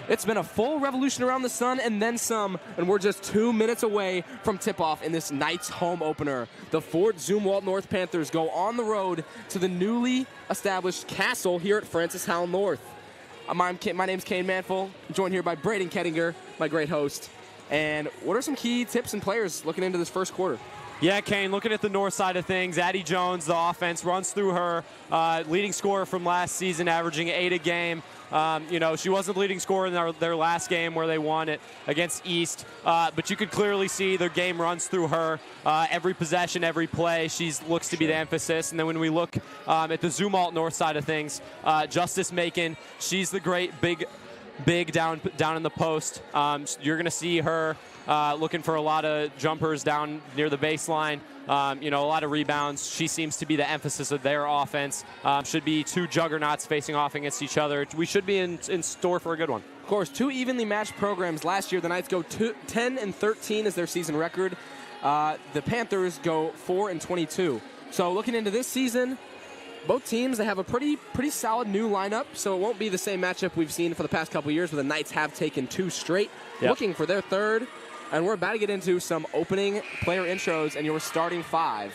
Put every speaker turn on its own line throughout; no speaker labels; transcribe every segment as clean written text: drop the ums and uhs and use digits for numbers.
It's been a full revolution around the sun and then some, and we're just 2 minutes away from tip-off in this night's home opener. The Fort Zumwalt North Panthers go on the road to the newly established castle here at Francis Howell North. My name's Kane Manfull, joined here by Braeden Kettinger, my great host. And what are some key tips and players looking into this first quarter?
Yeah, Kane, looking at the north side of things, Addie Jones, the offense, runs through her, leading scorer from last season, averaging 8 a game. She wasn't the leading scorer in their last game where they won it against East, but you could clearly see their game runs through her. Every possession, every play, she looks to be the emphasis. And then when we look at the Zumwalt north side of things, Justice Macon, she's the great big down in the post. You're going to see her looking for a lot of jumpers down near the baseline. A lot of rebounds. She seems to be the emphasis of their offense. Should be two juggernauts facing off against each other. We should be in store for a good one.
Of course, two evenly matched programs. Last year, the Knights go 10-13 as their season record. The Panthers go 4-22. So looking into this season, both teams, they have a pretty solid new lineup, so it won't be the same matchup we've seen for the past couple years where the Knights have taken 2 straight. Yep. Looking for their third, and we're about to get into some opening player intros and your starting 5.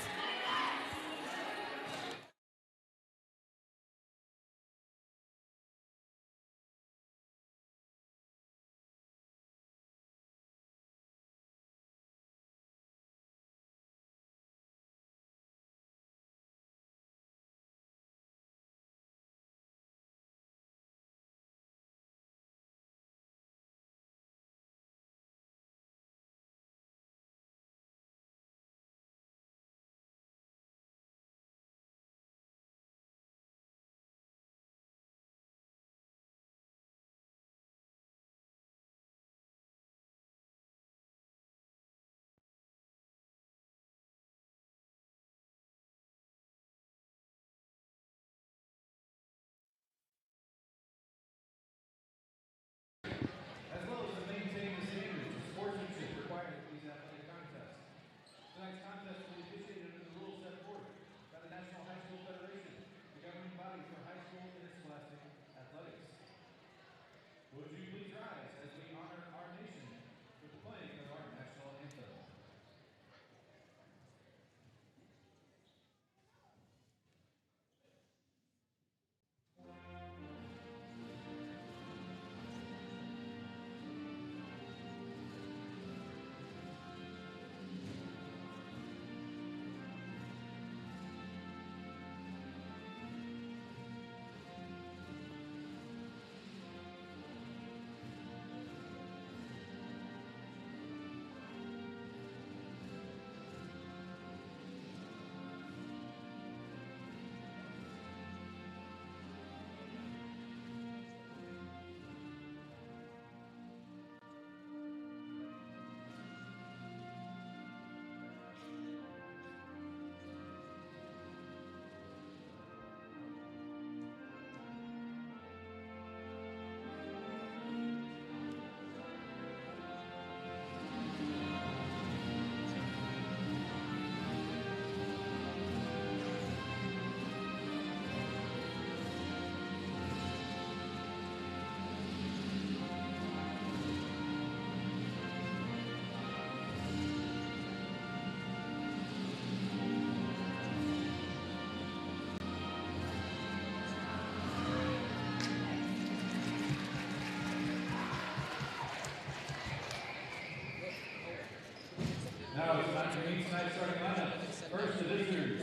Now it's time to meet tonight's starting lineup. First, the visitors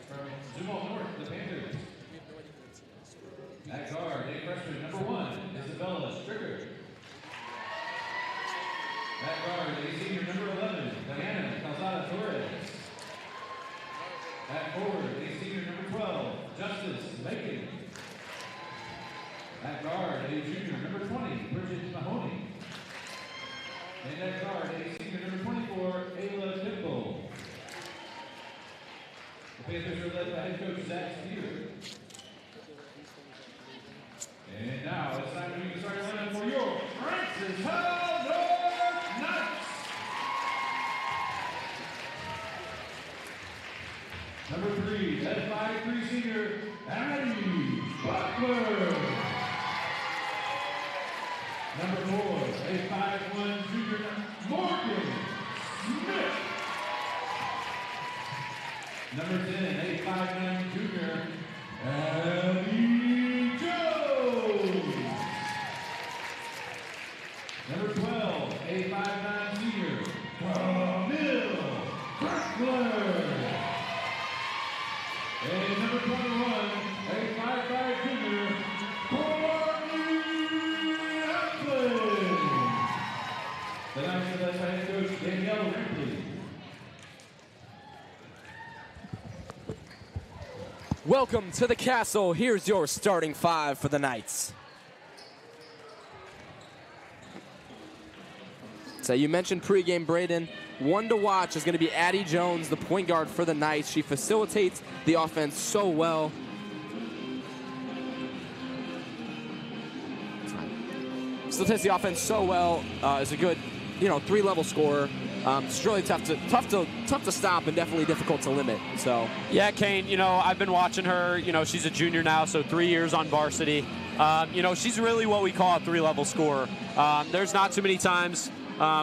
from Zumwalt North, the Panthers. At guard, a freshman, number 1, Isabella Stricker. At guard, a senior, number 11, Diana Gonzalez-Torres. At forward, a senior, number 12, Justice Macon. At guard, a junior, number 20, Bridget Mahoney. And at guard, a senior, number 24, Ayla Kimball. The Panthers are led by head coach Zach Steer. And now it's time to meet the starting lineup for your Francis Howell North Knights. Number 3, led by 5'3" senior, Addie Butler. Number 4, a 5'1" junior, Morgan Smith. Number 10, a 5'9" junior, Abby Jones. Number 12, a 5'9" senior, Camille Crackler. And number 21, a 5'5" junior, Courtney Applin. The Knights head coach Danielle Ripley.
Welcome to the castle. Here's your starting five for the Knights. So you mentioned pregame, Braeden. One to watch is going to be Addie Jones, the point guard for the Knights. She facilitates the offense so well. Facilitates the offense so well. Is a good, three-level scorer. It's really tough to stop and definitely difficult to limit. So
yeah, Kane. I've been watching her. She's a junior now, so 3 years on varsity. She's really what we call a three-level scorer. There's not too many times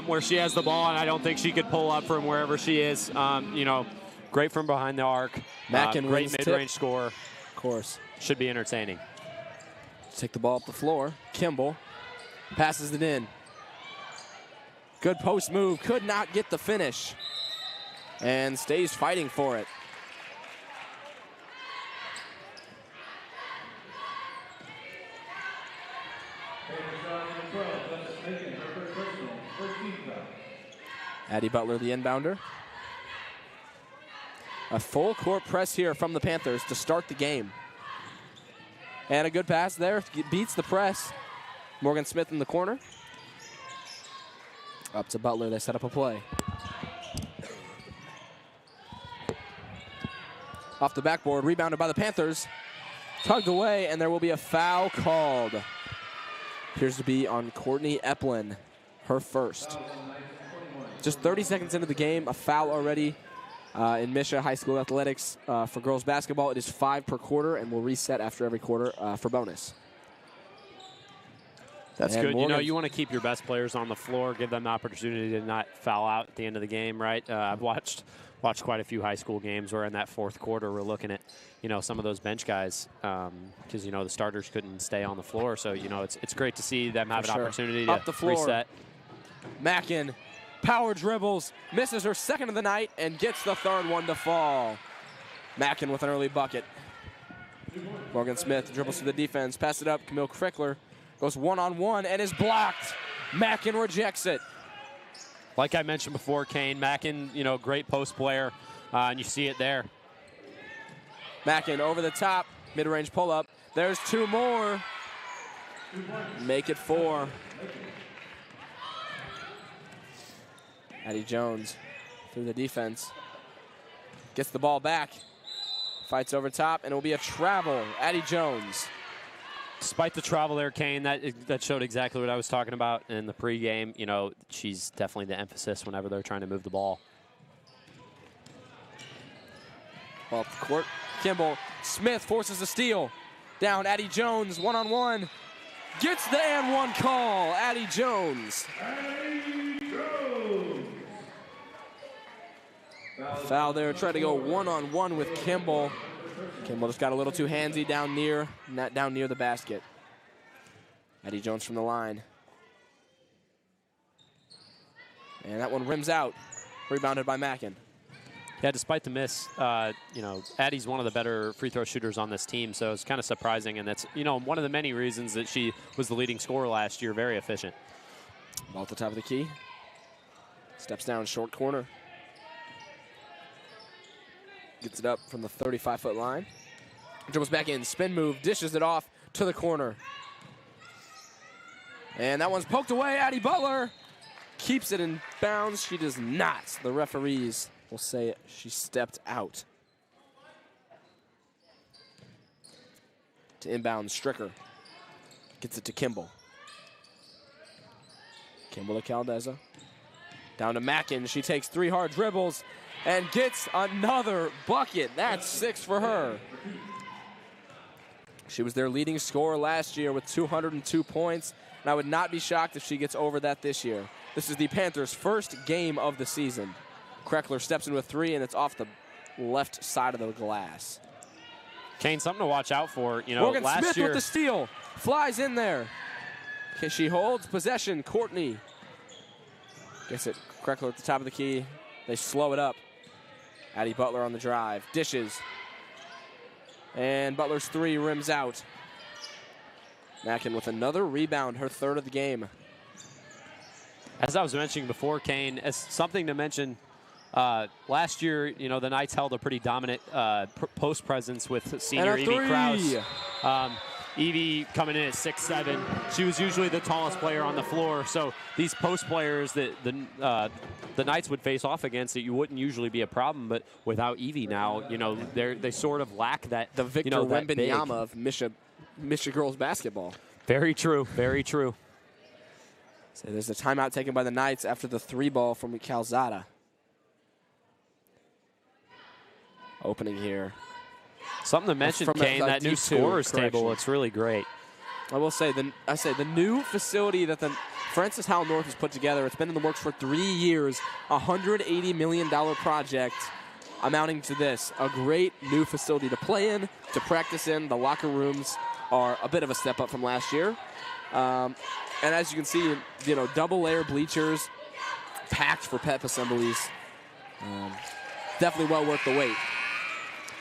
where she has the ball, and I don't think she could pull up from wherever she is. Great from behind the arc.
Mackin
great mid-range scorer.
Of course.
Should be entertaining.
Take the ball up the floor. Kimball passes it in. Good post move. Could not get the finish. And stays fighting for it. Addie Butler, the inbounder. A full court press here from the Panthers to start the game. And a good pass there. Beats the press. Morgan Smith in the corner. Up to Butler. They set up a play. Off the backboard. Rebounded by the Panthers. Tugged away, and there will be a foul called. Appears to be on Courtney Applin. Her first. Just 30 seconds into the game, a foul already in Misha High School Athletics for girls basketball. It is 5 per quarter, and we'll reset after every quarter for bonus.
That's good. You want to keep your best players on the floor, give them the opportunity to not foul out at the end of the game, right? I've watched quite a few high school games where in that fourth quarter we're looking at, some of those bench guys because, the starters couldn't stay on the floor. So, it's great to see them have an opportunity
Up
to
the floor.
reset.
Mackin, power dribbles, misses her second of the night, and gets the third one to fall. Mackin with an early bucket. Morgan Smith dribbles to the defense, pass it up. Camille Crickler goes one-on-one and is blocked. Mackin rejects it.
Like I mentioned before, Kane, Mackin, great post player, and you see it there.
Mackin over the top, mid-range pull-up. There's two more. Make it 4. Addie Jones through the defense. Gets the ball back. Fights over top, and it will be a travel. Addie Jones.
Despite the travel there, Kane, that showed exactly what I was talking about in the pregame. She's definitely the emphasis whenever they're trying to move the ball.
Ball up the court. Kimball. Smith forces a steal. Down Addie Jones, one-on-one. Gets the and one call. Addie Jones. Foul there. Tried to go one-on-one with Kimball. Kimball just got a little too handsy down near the basket. Addie Jones from the line. And that one rims out. Rebounded by Mackin.
Yeah, despite the miss, Addie's one of the better free throw shooters on this team, so it's kind of surprising, and that's, one of the many reasons that she was the leading scorer last year. Very efficient.
Ball at the top of the key. Steps down short corner. Gets it up from the 35-foot line. Dribbles back in, spin move, dishes it off to the corner. And that one's poked away. Addie Butler keeps it in bounds. She does not. The referees will say she stepped out. To inbound, Stricker. Gets it to Kimball. Kimball to Ledezma. Down to Mackin. She takes 3 hard dribbles and gets another bucket. That's 6 for her. She was their leading scorer last year with 202 points. and I would not be shocked if she gets over that this year. This is the Panthers' first game of the season. Kreckler steps into a 3, and it's off the left side of the glass.
Kane, something to watch out for. You know,
Morgan
last
Smith
year
with the steal. Flies in there. Okay, she holds possession. Courtney gets it. Kreckler at the top of the key. They slow it up. Addie Butler on the drive. Dishes. And Butler's 3 rims out. Mackin with another rebound, her 3rd of the game.
As I was mentioning before, Kane, as something to mention, last year, you know, the Knights held a pretty dominant post presence with senior Evie Krause. Evie coming in at 6'7". She was usually the tallest player on the floor. So these post players that the Knights would face off against, it you wouldn't usually be a problem. But without Evie now, you know, they sort of lack that.
The Victor Wembanyama of Misha girls basketball.
Very true. Very true.
So there's a timeout taken by the Knights after the 3 ball from Calzada. Opening here.
Something to mention, Kane, that new scorers table looks really great.
I will say, the new facility that the Francis Howell North has put together, it's been in the works for 3 years, a $180 million project amounting to this. A great new facility to play in, to practice in. The locker rooms are a bit of a step up from last year. And as you can see, you know, double-layer bleachers, packed for pep assemblies. Definitely well worth the wait.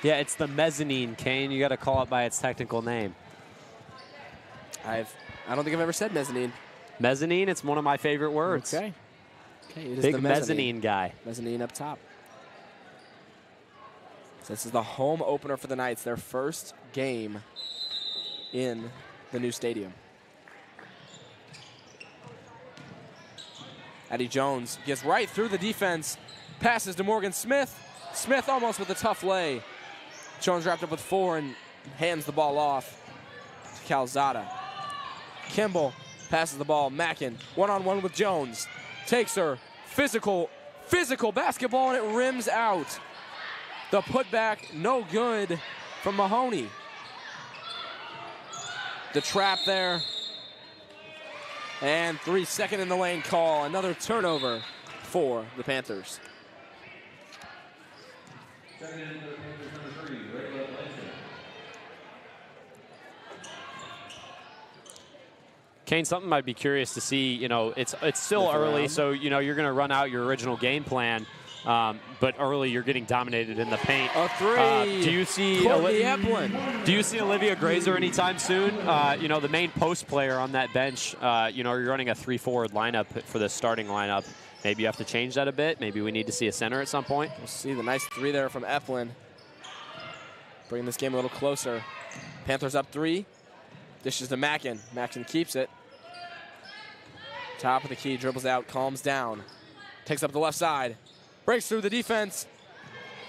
Yeah, it's the mezzanine, Kane. You got to call it by its technical name.
I don't think I've ever said mezzanine.
Mezzanine, it's one of my favorite words.
Okay, it is
Big
the
mezzanine guy.
Mezzanine up top. So this is the home opener for the Knights, their first game in the new stadium. Addie Jones gets right through the defense, passes to Morgan Smith. Smith almost with a tough lay. Jones wrapped up with 4 and hands the ball off to Calzada. Kimball passes the ball. Mackin one-on-one with Jones. Takes her. Physical basketball, and it rims out. The putback, no good from Mahoney. The trap there. And 3 second in the lane call. Another turnover for the Panthers.
Second in for the Panthers, number 3, Ledezma.
Kane, something might be curious to see. You know, it's still early, so you know you're going to run out your original game plan. But early, you're getting dominated in the paint.
A 3.
Do you see Olivia Grazer anytime soon? You know, the main post player on that bench. You know, you're running a 3-forward lineup for the starting lineup. Maybe you have to change that a bit. Maybe we need to see a center at some point.
We'll see the nice 3 there from Eflin. Bringing this game a little closer. Panthers up 3. Dishes to Mackin. Mackin keeps it. Top of the key, dribbles out, calms down. Takes up the left side. Breaks through the defense.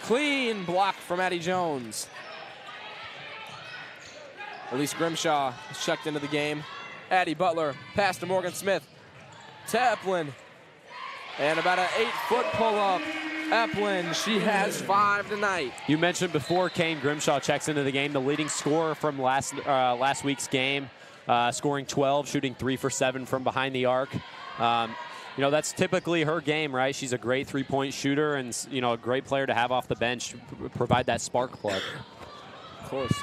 Clean block from Addie Jones. Elise Grimshaw is checked into the game. Addie Butler, pass to Morgan Smith. To Eflin. And about an 8-foot pull-up. Eflin, she has 5 tonight.
You mentioned before Kane Grimshaw checks into the game, the leading scorer from last week's game, scoring 12, shooting 3 for 7 from behind the arc. You know, that's typically her game, right? She's a great 3-point shooter and, you know, a great player to have off the bench, provide that spark plug.
Of course.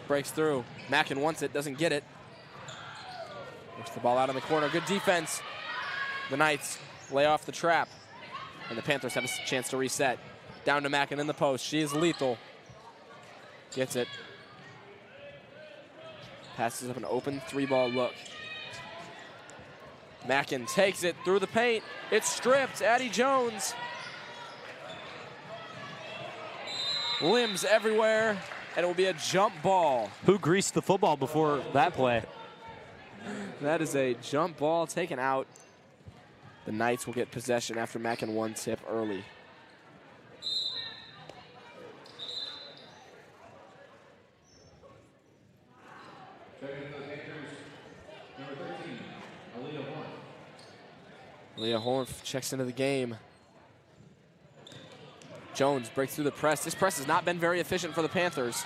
Breaks through. Mackin wants it, doesn't get it. Works the ball out in the corner. Good defense. The Knights lay off the trap. And the Panthers have a chance to reset. Down to Mackin in the post. She is lethal. Gets it. Passes up an open 3-ball look. Mackin takes it through the paint. It's stripped. Addie Jones. Limbs everywhere. And it will be a jump ball.
Who greased the football before that play?
That is a jump ball taken out. The Knights will get possession after Mackin one tip early. Leah Horn checks into the game. Jones breaks through the press. This press has not been very efficient for the Panthers.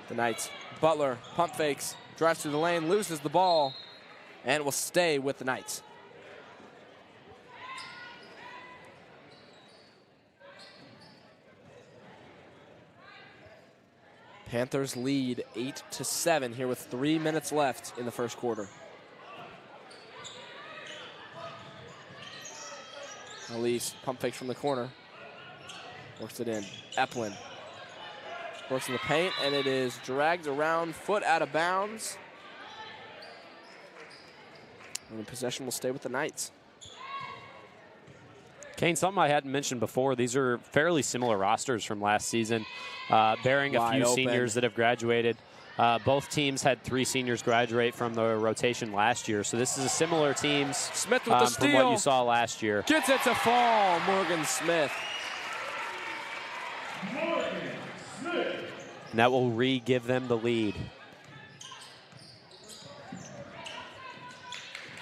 The Knights. Butler pump fakes, drives through the lane, loses the ball. and will stay with the Knights. Panthers lead 8-7 here with 3 minutes left in the first quarter. Elise, pump fakes from the corner. Works it in. Eplin works in the paint, and it is dragged around, foot out of bounds. And the possession will stay with the Knights.
Kane, something I hadn't mentioned before, these are fairly similar rosters from last season, bearing a few seniors that have graduated. Both teams had 3 seniors graduate from the rotation last year, so this is a similar teams
Smith with the steal.
from what you saw last year.
Gets it to fall, Morgan Smith.
And that will re-give them the lead.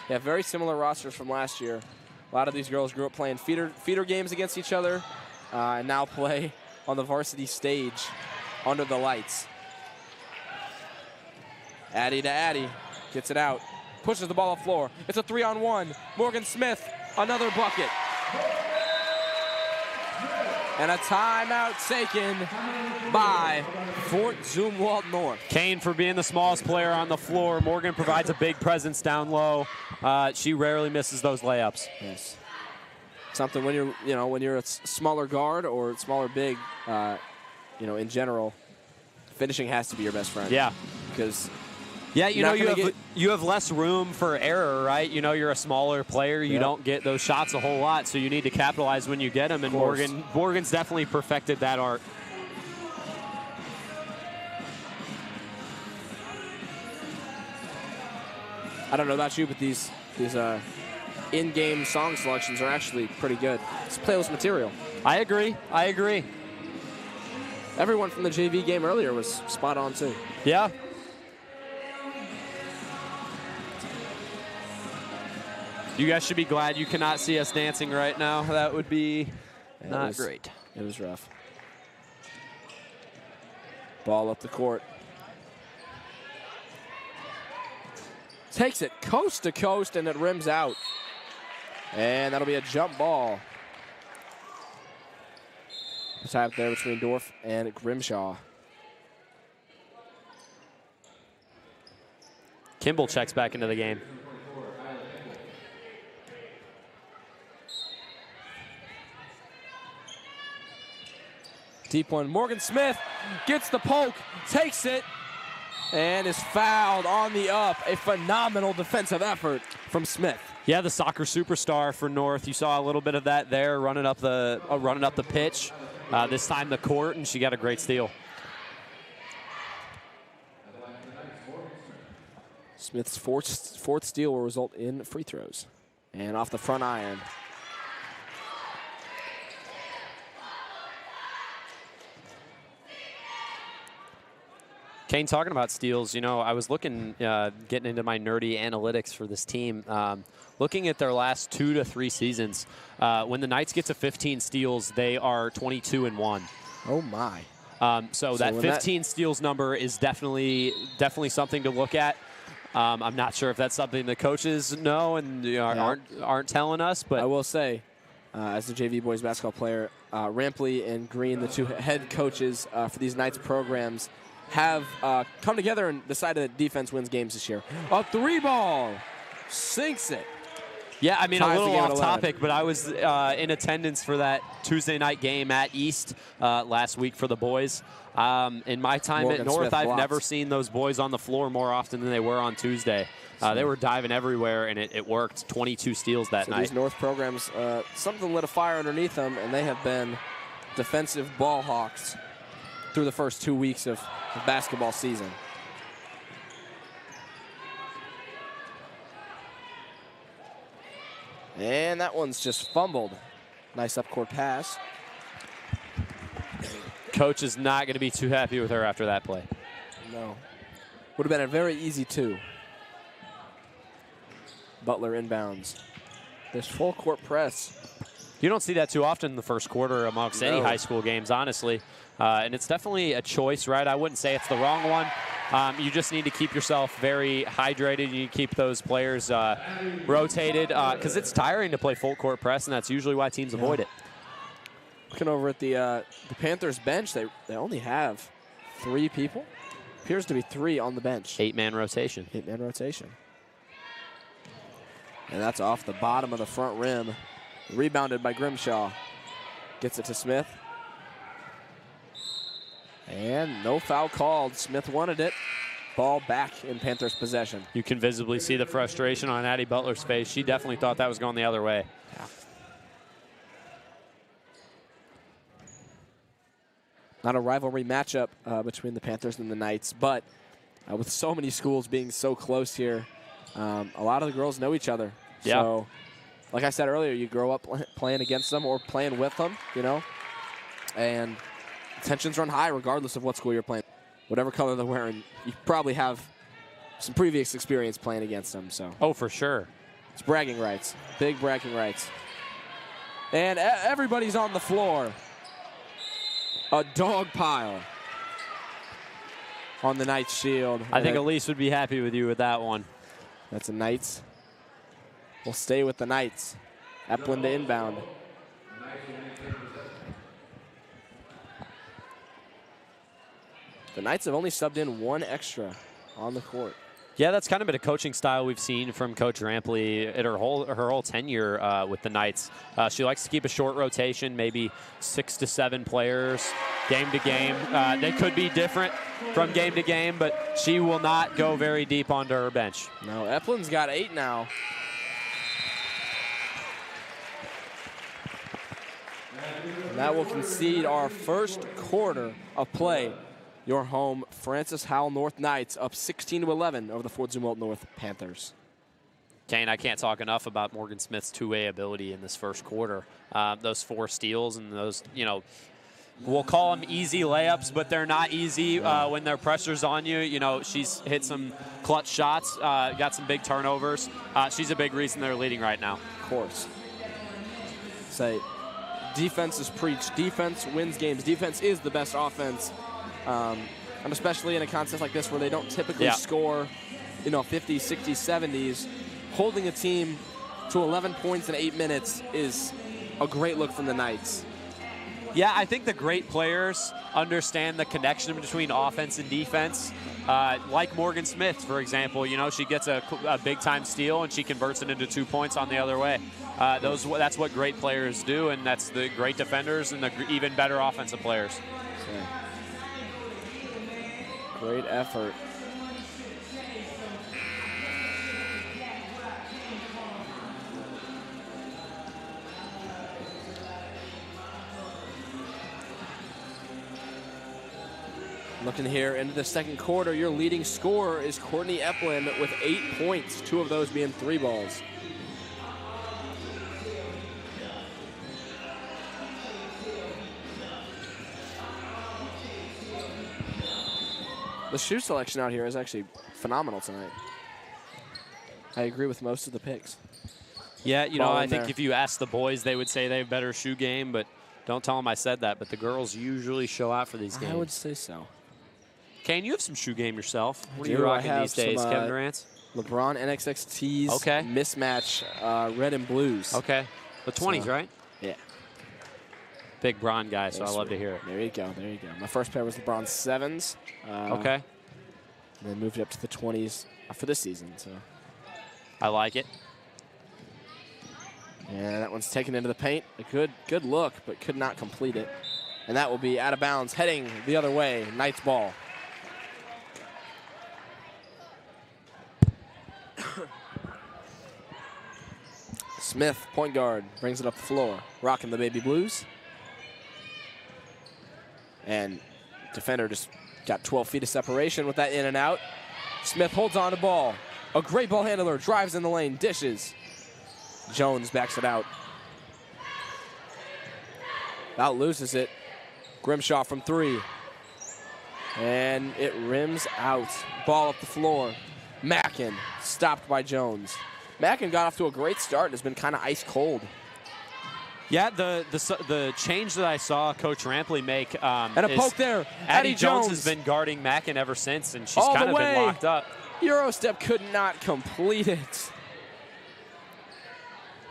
Yeah, very similar rosters from last year. A lot of these girls grew up playing feeder games against each other and now play on the varsity stage under the lights. Addie to Addie, gets it out, pushes the ball off the floor. It's a 3-on-1. Morgan Smith, another bucket. And a timeout taken by Fort Zumwalt North.
Kane for being the smallest player on the floor. Morgan provides a big presence down low. She rarely misses those layups.
Yes. Something when you're a smaller guard or smaller big, in general, finishing has to be your best friend.
Yeah.
Because
you have less room for error, right? You're a smaller player. You don't get those shots a whole lot, so you need to capitalize when you get them. And Morgan's definitely perfected that art.
I don't know about you, but these in-game song selections are actually pretty good. It's playlist material.
I agree.
Everyone from the JV game earlier was spot on too.
Yeah. You guys should be glad you cannot see us dancing right now. That would be not great.
It was rough. Ball up the court. Takes it coast to coast, and it rims out. And that'll be a jump ball. The tie up there between Dorff and Grimshaw.
Kimball checks back into the game.
Deep one. Morgan Smith gets the poke, takes it, and is fouled on the up. A phenomenal defensive effort from Smith.
Yeah, the soccer superstar for North. You saw a little bit of that there, running up the pitch. This time the court, and she got a great steal.
Smith's fourth steal will result in free throws. And off the front iron.
Kane, talking about steals, I was looking, getting into my nerdy analytics for this team, looking at their last 2 to 3 seasons. When the Knights get to 15 steals, they are 22-1.
Oh my!
So that 15 steals number is definitely something to look at. I'm not sure if that's something the coaches know and aren't telling us, but
I will say, as the JV boys basketball player, Rampley and Green, the 2 head coaches for these Knights programs, have come together and decided that defense wins games this year. A 3-ball, sinks it.
Yeah, I mean, a little off
11.
topic, but I was in attendance for that Tuesday night game at East last week for the boys. In my time
Morgan
at North,
Smith
I've
blocked.
never seen those boys on the floor more often than they were on Tuesday. They were diving everywhere, and it worked. 22 steals that night.
These North programs, something lit a fire underneath them, and they have been defensive ball hawks through the first 2 weeks of basketball season. And that one's just fumbled. Nice up-court pass.
Coach is not going to be too happy with her after that play.
No. Would have been a very easy 2. Butler inbounds. This full court press.
You don't see that too often in the first quarter amongst any high school games, honestly. And it's definitely a choice, right? I wouldn't say it's the wrong one, You just need to keep yourself very hydrated. You need to keep those players rotated because it's tiring to play full court press, and that's usually why teams avoid it.
Looking over at the Panthers bench, they only have 3 people. Appears to be 3 on the bench.
8-man rotation.
8-man rotation. And that's off the bottom of the front rim. Rebounded by Grimshaw. Gets it to Smith. And no foul called. Smith wanted it. Ball back in Panthers possession.
You can visibly see the frustration on Addie Butler's face. She definitely thought that was going the other way.
Yeah. Not a rivalry matchup between the Panthers and the Knights, but with so many schools being so close here, a lot of the girls know each other.
Yeah.
So, like I said earlier, you grow up playing against them or playing with them, you know, and tensions run high regardless of what school you're playing. Whatever color they're wearing, you probably have some previous experience playing against them. So.
Oh, for sure.
It's bragging rights, big bragging rights. And everybody's on the floor. A dog pile on the Knights shield.
I think Elise would be happy with you with that one.
That's a Knights. We'll stay with the Knights. Epplin to inbound. The Knights have only subbed in 1 extra on the court.
Yeah, that's kind of been a coaching style we've seen from Coach Rampley at her whole tenure with the Knights. She likes to keep a short rotation, maybe 6 to 7 players, game to game. They could be different from game to game, but she will not go very deep onto her bench.
No, Eplin's got 8 now. And that will concede our first quarter of play. Your home, Francis Howell North Knights, up 16-11 over the Fort Zumwalt North Panthers.
Kane, I can't talk enough about Morgan Smith's two-way ability in this first quarter. Those 4 steals and those, you know, we'll call them easy layups, but they're not easy when their pressure's on you. You know, she's hit some clutch shots, got some big turnovers. She's a big reason they're leading right now.
Of course. Say, defense is preached. Defense wins games. Defense is the best offense. And especially in a contest like this where they don't typically score, you know, 50s, 60s, 70s, holding a team to 11 points in 8 minutes is a great look from the Knights.
Yeah, I think the great players understand the connection between offense and defense. Like Morgan Smith, for example, you know, she gets a big-time steal and she converts it into 2 points on the other way. That's what great players do, and that's the great defenders and the even better offensive players.
So, great effort. Looking here into the second quarter, your leading scorer is Courtney Epplin with 8 points, 2 of those being 3 balls. The shoe selection out here is actually phenomenal tonight. I agree with most of the picks.
Yeah, you know, I think if you ask the boys, they would say they have a better shoe game, but don't tell them I said that. But the girls usually show out for these games.
I would say so.
Kane, you have some shoe game yourself. What are you rocking these days, Kevin Durant?
LeBron NXXTs mismatch red and blues.
Okay. The 20s, right?
Yeah.
Big Bron guy, so I love to hear it.
There you go. There you go. My first pair was LeBron 7s.
Okay.
And then moved it up to the 20s for this season. So
I like it.
And that one's taken into the paint. A good look, but could not complete it. And that will be out of bounds, heading the other way. Knights ball. Smith, point guard, brings it up the floor. Rocking the baby blues. And defender just got 12 feet of separation with that in and out. Smith holds on to ball. A great ball handler, drives in the lane, dishes. Jones backs it out. Out loses it. Grimshaw from 3. And it rims out. Ball up the floor. Mackin stopped by Jones. Mackin got off to a great start and has been kind of ice cold.
Yeah, the change that I saw Coach Rampley make
And a poke there.
Addie Jones has been guarding Mackin ever since, and she's kind of been locked up.
Euro step could not complete it.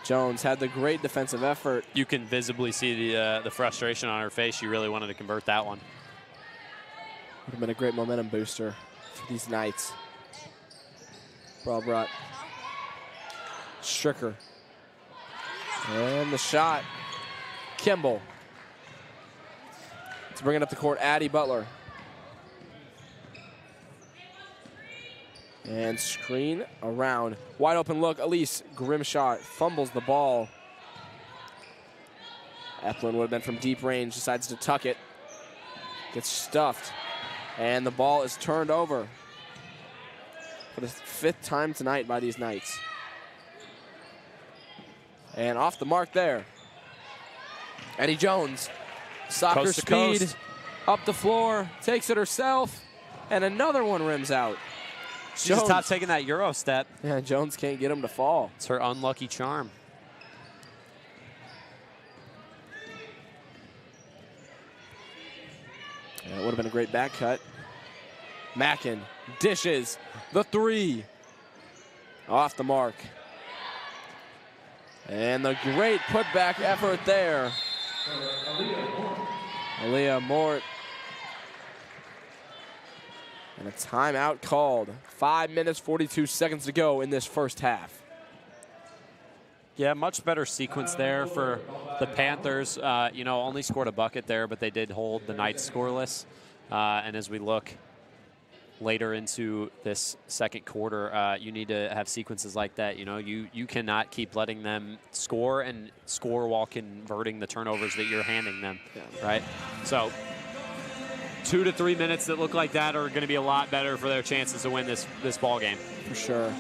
Jones had the great defensive effort.
You can visibly see the frustration on her face. She really wanted to convert that one.
Would have been a great momentum booster for these Knights. Ball brought Stricker. And the shot. Kimball. To bring it up the court, Addie Butler. And screen around. Wide open look. Elise Grimshaw fumbles the ball. Eplin would have been from deep range. Decides to tuck it. Gets stuffed. And the ball is turned over for the 5th time tonight by these Knights. And off the mark there. Addie Jones. Soccer
Coast to
speed.
coast.
Up the floor. Takes it herself. And another one rims out.
She just stopped taking that Euro step.
Yeah, Jones can't get him to fall.
It's her unlucky charm.
Yeah, it would have been a great back cut. Mackin dishes the 3. Off the mark. And the great putback effort there. Aaliyah Mort. And a timeout called. 5 minutes, 42 seconds to go in this first half.
Yeah, much better sequence there for the Panthers. You know, only scored a bucket there, but they did hold the Knights scoreless. And as we look later into this second quarter, you need to have sequences like that. You know, you cannot keep letting them score while converting the turnovers that you're handing them, right? So 2 to 3 minutes that look like that are going to be a lot better for their chances to win this ball game.
For sure.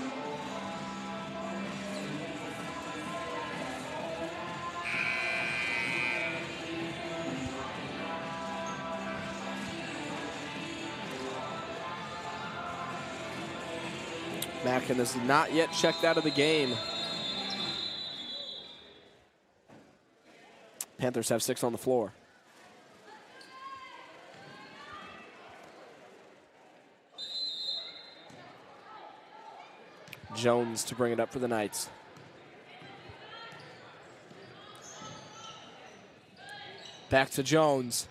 Mackin is not yet checked out of the game. Panthers have 6 on the floor. Jones to bring it up for the Knights. Back to Jones.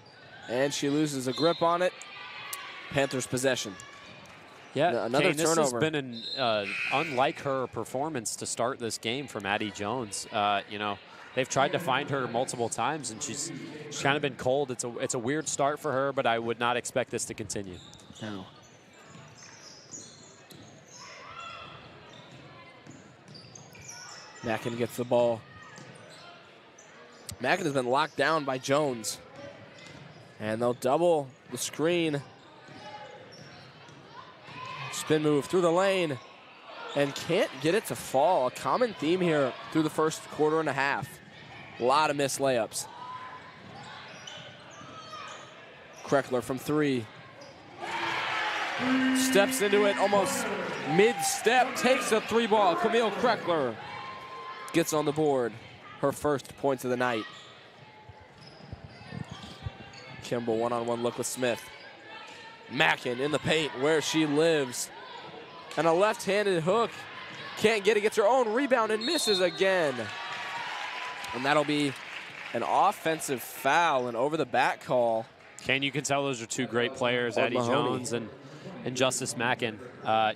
And she loses a grip on it. Panthers possession.
Yeah,
another
Kane,
turnover.
This has been an unlike her performance to start this game from Addie Jones. You know, they've tried to find her multiple times, and she's kind of been cold. It's a weird start for her, but I would not expect this to continue.
No. Mackin gets the ball. Mackin has been locked down by Jones. And they'll double the screen. Spin move through the lane. And can't get it to fall. A common theme here through the first quarter and a half. A lot of missed layups. Kreckler from 3. Steps into it almost mid-step. Takes a 3 ball. Camille Kreckler gets on the board. Her first points of the night. Kimball one-on-one look with Smith. Mackin in the paint where she lives. And a left-handed hook. Can't get it. Gets her own rebound and misses again. And that'll be an offensive foul and over the back call.
Kane, you can tell those are two great players, Addie Jones and Justice Mackin.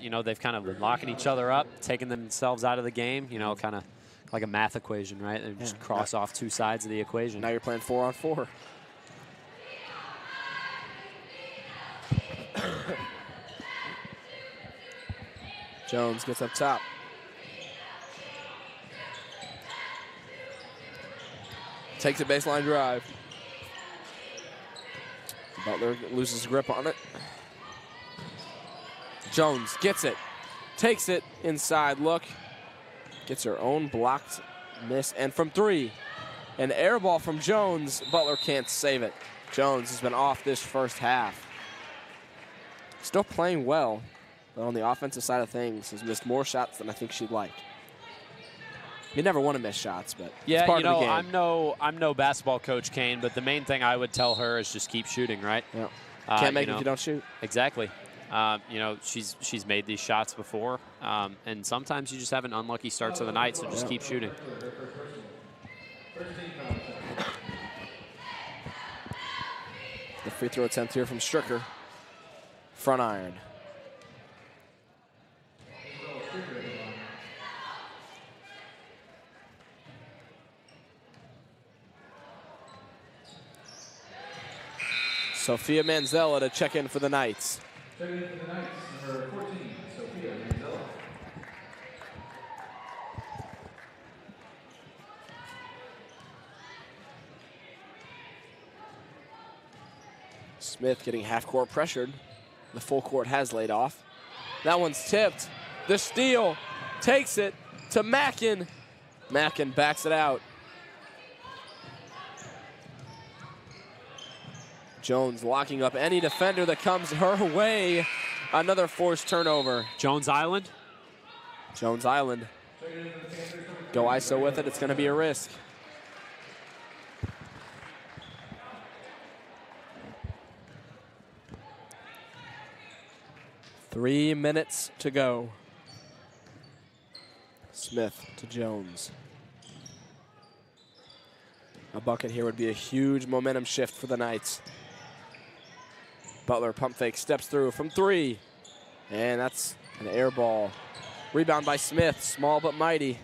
You know, they've kind of been locking each other up, taking themselves out of the game, you know, kind of like a math equation, right? They just cross off two sides of the equation.
Now you're playing 4-on-4. Jones gets up top. Takes a baseline drive. Butler loses grip on it. Jones gets it. Takes it inside look. Gets her own blocked miss. And from 3, an air ball from Jones. Butler can't save it. Jones has been off this first half. Still playing well, but on the offensive side of things has missed more shots than I think she'd like. You never want to miss shots, but
yeah,
it's part
you know,
of the game.
I'm no basketball coach, Kane, but the main thing I would tell her is just keep shooting, right?
Yeah. Can't make
you
it if you don't shoot.
Exactly. You know, she's made these shots before, and sometimes you just have an unlucky start to the night, so just keep shooting.
The free throw attempt here from Stricker. Front iron. Sophia Manzella to check in for the Knights.
Checking in for the Knights, number 14, Sophia Manzella.
Smith getting half-court pressured. The full court has laid off. That one's tipped. The steal takes it to Mackin. Mackin backs it out. Jones locking up any defender that comes her way. Another forced turnover.
Jones Island.
Jones Island. Go ISO with it. It's going to be a risk. Three minutes to go. Smith to Jones. A bucket here would be a huge momentum shift for the Knights. Butler pump fake, steps through from three. And that's an air ball. Rebound by Smith, small but mighty.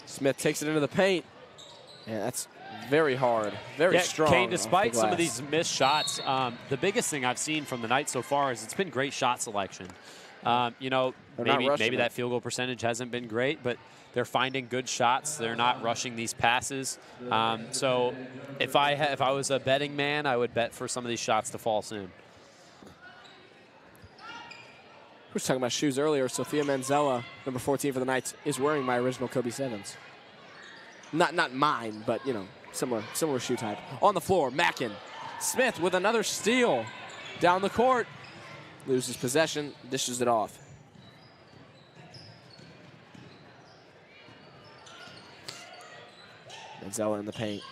Smith takes it into the paint. And that's very hard, very strong.
Kane, despite some of these missed shots, the biggest thing I've seen from the Knights so far is it's been great shot selection. You know, maybe that field goal percentage hasn't been great, but they're finding good shots. They're not rushing these passes. So if I was a betting man, I would bet for some of these shots to fall soon.
We were talking about shoes earlier. Sophia Manzella, number 14 for the Knights, is wearing my original Kobe 7s. Not mine, but, you know, similar shoe type. On the floor, Mackin. Smith with another steal down the court. Loses possession, dishes it off. Manzella in the paint.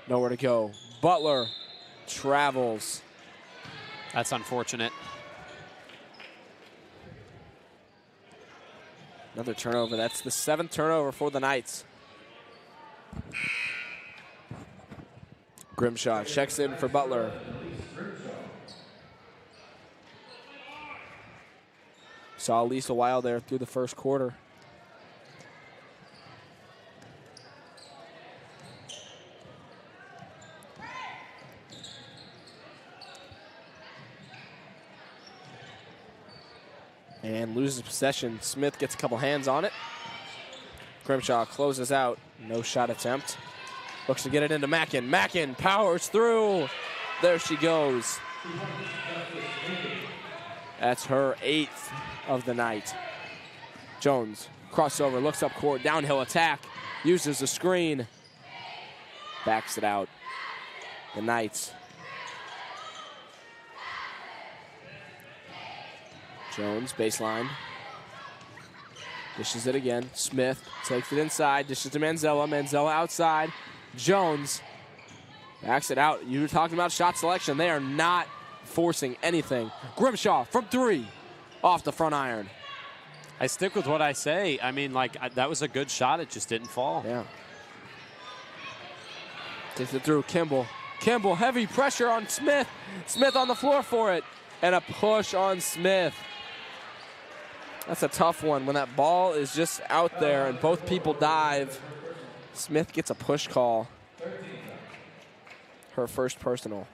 Nowhere to go. Butler travels.
That's unfortunate.
Another turnover. That's the 7th turnover for the Knights. Grimshaw checks in for Butler. Saw Lisa a while there through the first quarter. And loses possession. Smith gets a couple hands on it. Grimshaw closes out. No shot attempt. Looks to get it into Mackin. Mackin powers through. There she goes. That's her 8th of the night. Jones, crossover, looks up court, downhill attack, uses the screen, backs it out. The Knights. Jones, baseline. Dishes it again. Smith takes it inside, dishes to Manzella. Manzella outside. Jones backs it out. You were talking about shot selection. They are not forcing anything. Grimshaw from 3, off the front iron.
I stick with what I say. I mean, like, that was a good shot. It just didn't fall.
Yeah. Takes it through Kimball. Kimball, heavy pressure on Smith. Smith on the floor for it. And a push on Smith. That's a tough one when that ball is just out there and both people dive. Smith gets a push call. Her first personal.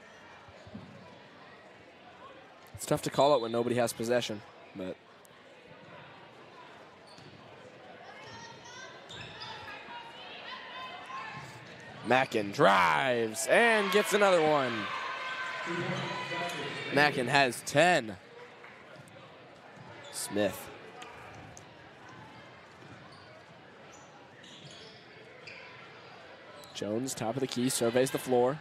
It's tough to call it when nobody has possession, but. Mackin drives and gets another one. Mackin has 10. Smith. Jones, top of the key, surveys the floor.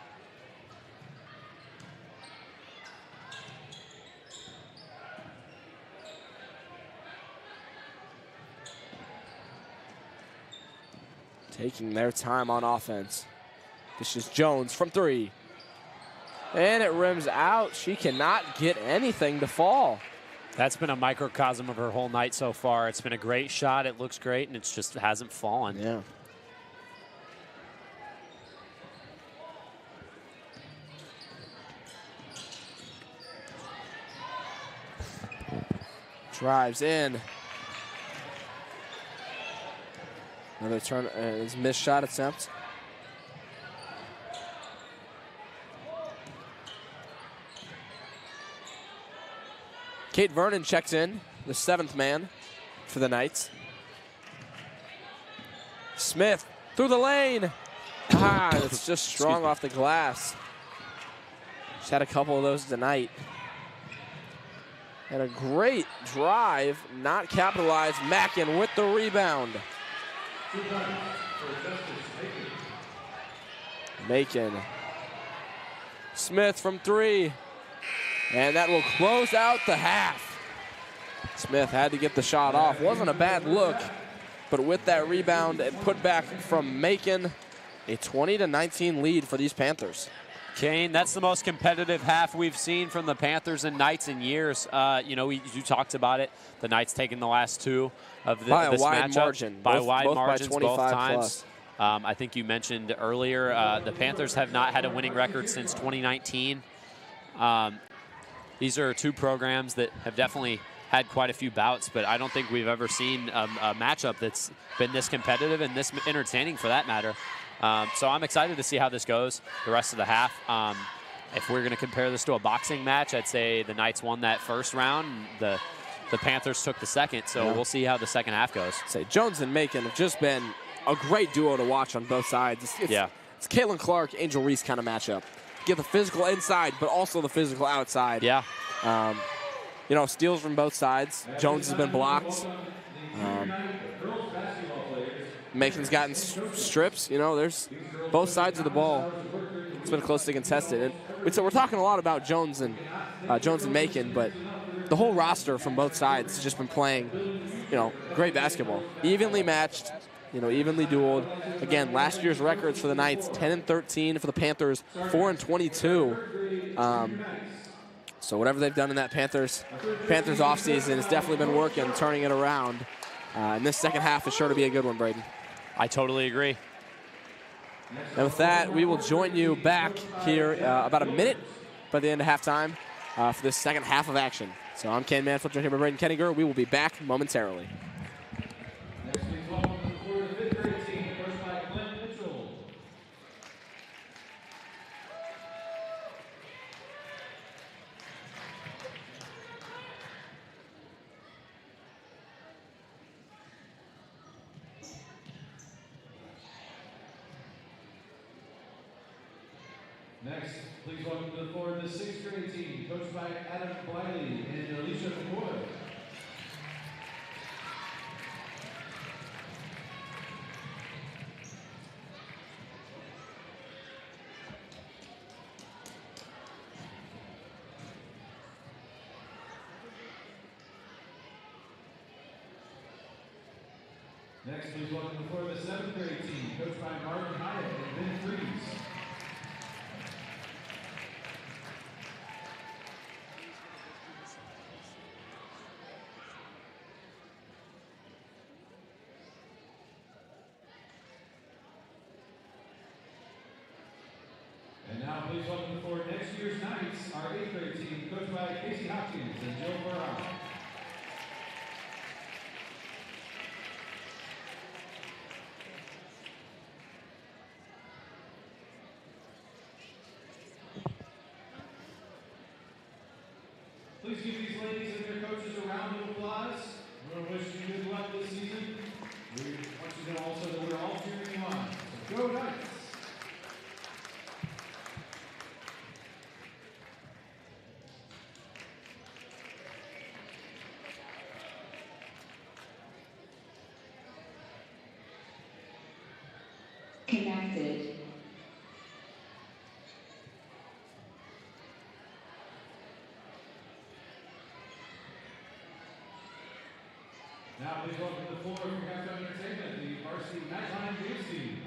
taking their time on offense. This is Jones from 3. And it rims out. She cannot get anything to fall.
That's been a microcosm of her whole night so far. It's been a great shot. It looks great, and it just hasn't fallen.
Yeah. Drives in. Another turn, his missed shot attempt. Kate Vernon checks in, the 7th man for the Knights. Smith through the lane. It's just strong off the glass. She's had a couple of those tonight. And a great drive, not capitalized. Mackin with the rebound. Macon. Smith from 3. And that will close out the half. Smith had to get the shot off. Wasn't a bad look, but with that rebound and put back from Macon, a 20-19 lead for these Panthers.
Kane, that's the most competitive half we've seen from the Panthers and Knights in years. You know, you talked about it. The Knights taking the last 2 of this
by a wide
matchup.
margin.
By
both,
wide
both
margins,
by 25
both times.
Plus.
I think you mentioned earlier the Panthers have not had a winning record since 2019. These are 2 programs that have definitely had quite a few bouts, but I don't think we've ever seen a matchup that's been this competitive and this entertaining for that matter. So I'm excited to see how this goes the rest of the half. If we're going to compare this to a boxing match, I'd say the Knights won that first round. And the Panthers took the second, so we'll see how the second half goes.
Say Jones and Macon have just been a great duo to watch on both sides. It's Caitlin Clark, Angel Reese kind of matchup. Get the physical inside, but also the physical outside.
Yeah.
You know, steals from both sides. Jones has been blocked. Macon's gotten strips. You know, there's both sides of the ball. It's been closely contested. And so we're talking a lot about Jones and Macon, but the whole roster from both sides has just been playing, you know, great basketball. Evenly matched, you know, evenly dueled. Again, last year's records for the Knights, 10-13 for the Panthers, 4-22. So whatever they've done in that Panthers offseason has definitely been working, turning it around. And this second half is sure to be a good one, Braeden.
I totally agree.
And with that, we will join you back here about a minute by the end of halftime for this second half of action. So I'm Kane Manfull, joined here by Braeden Kettinger. We will be back momentarily.
Next, please welcome to the floor the 5th grade team, coached by Glenn Mitchell. Next, please welcome to the floor the 6th grade team, coached by Adam Bliley and Alicia McCoy. Next, please welcome to the floor the 7th grade team, coached by Martin Hyatt and Ben Freeze. And now, please welcome to the floor next year's Knights, our 8th grade team, coached by Casey Hopkins and Jill Burrow. Please give these ladies and their coaches a round of applause. We want to wish you good luck this season. We want you to know also that we're all cheering you on. So go Knights!
Connected.
Now please welcome to the floor for halftime entertainment, the Varsity Matchline Games team.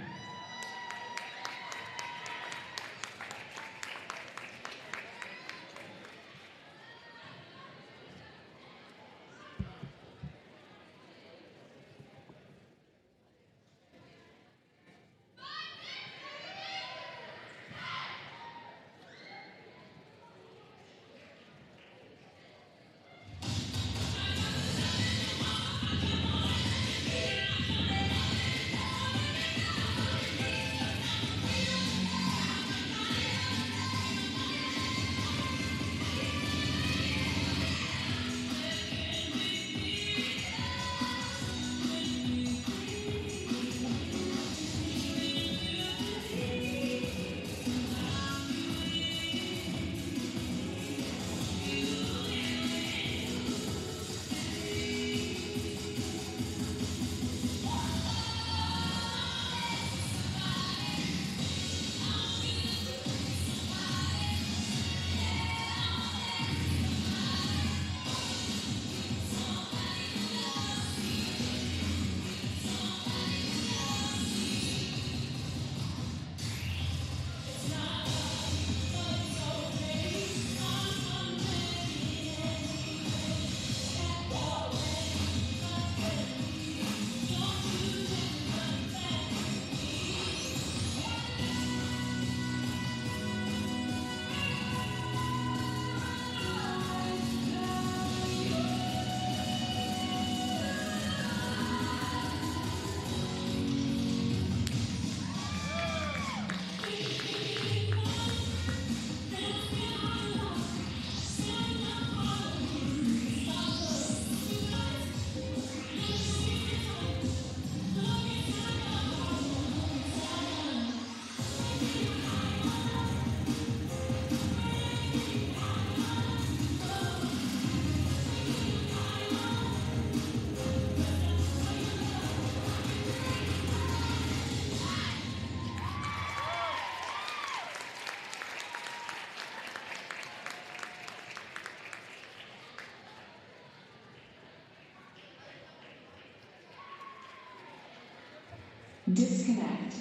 Disconnect.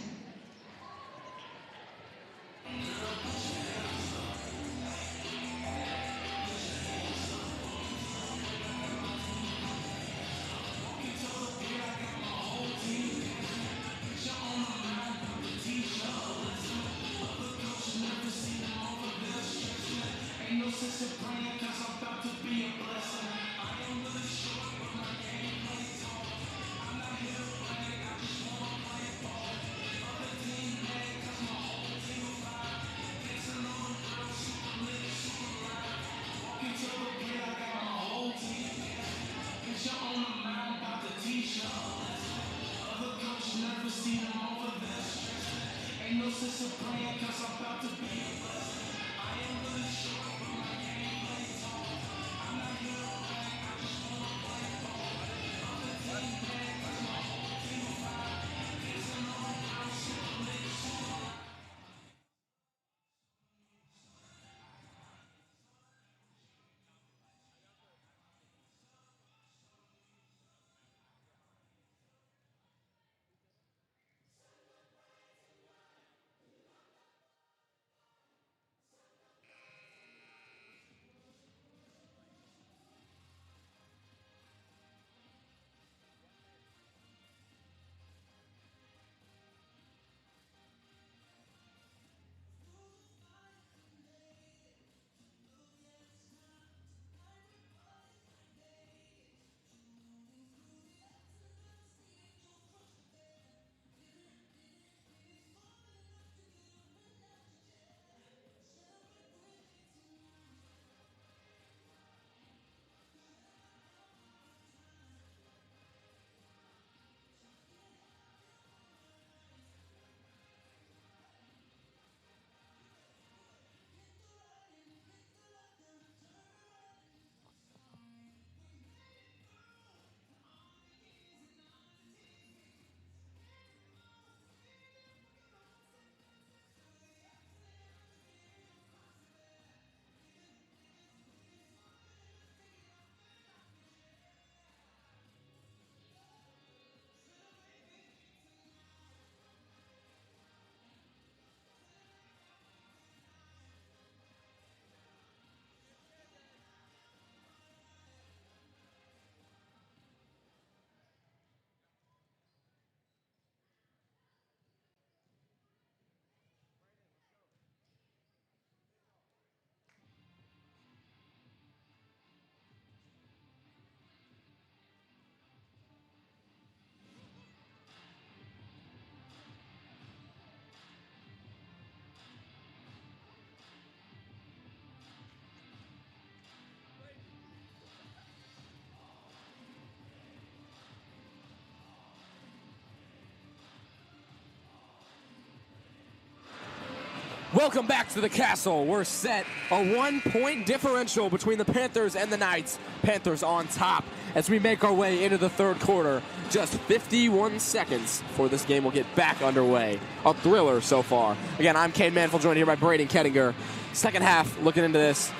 Welcome back to the castle. We're set a 1-point differential between the Panthers and the Knights. Panthers on top as we make our way into the third quarter. Just 51 seconds before this game will get back underway. A thriller so far. Again, I'm Kane Manfull, joined here by Braeden Kettinger. Second half, looking into this.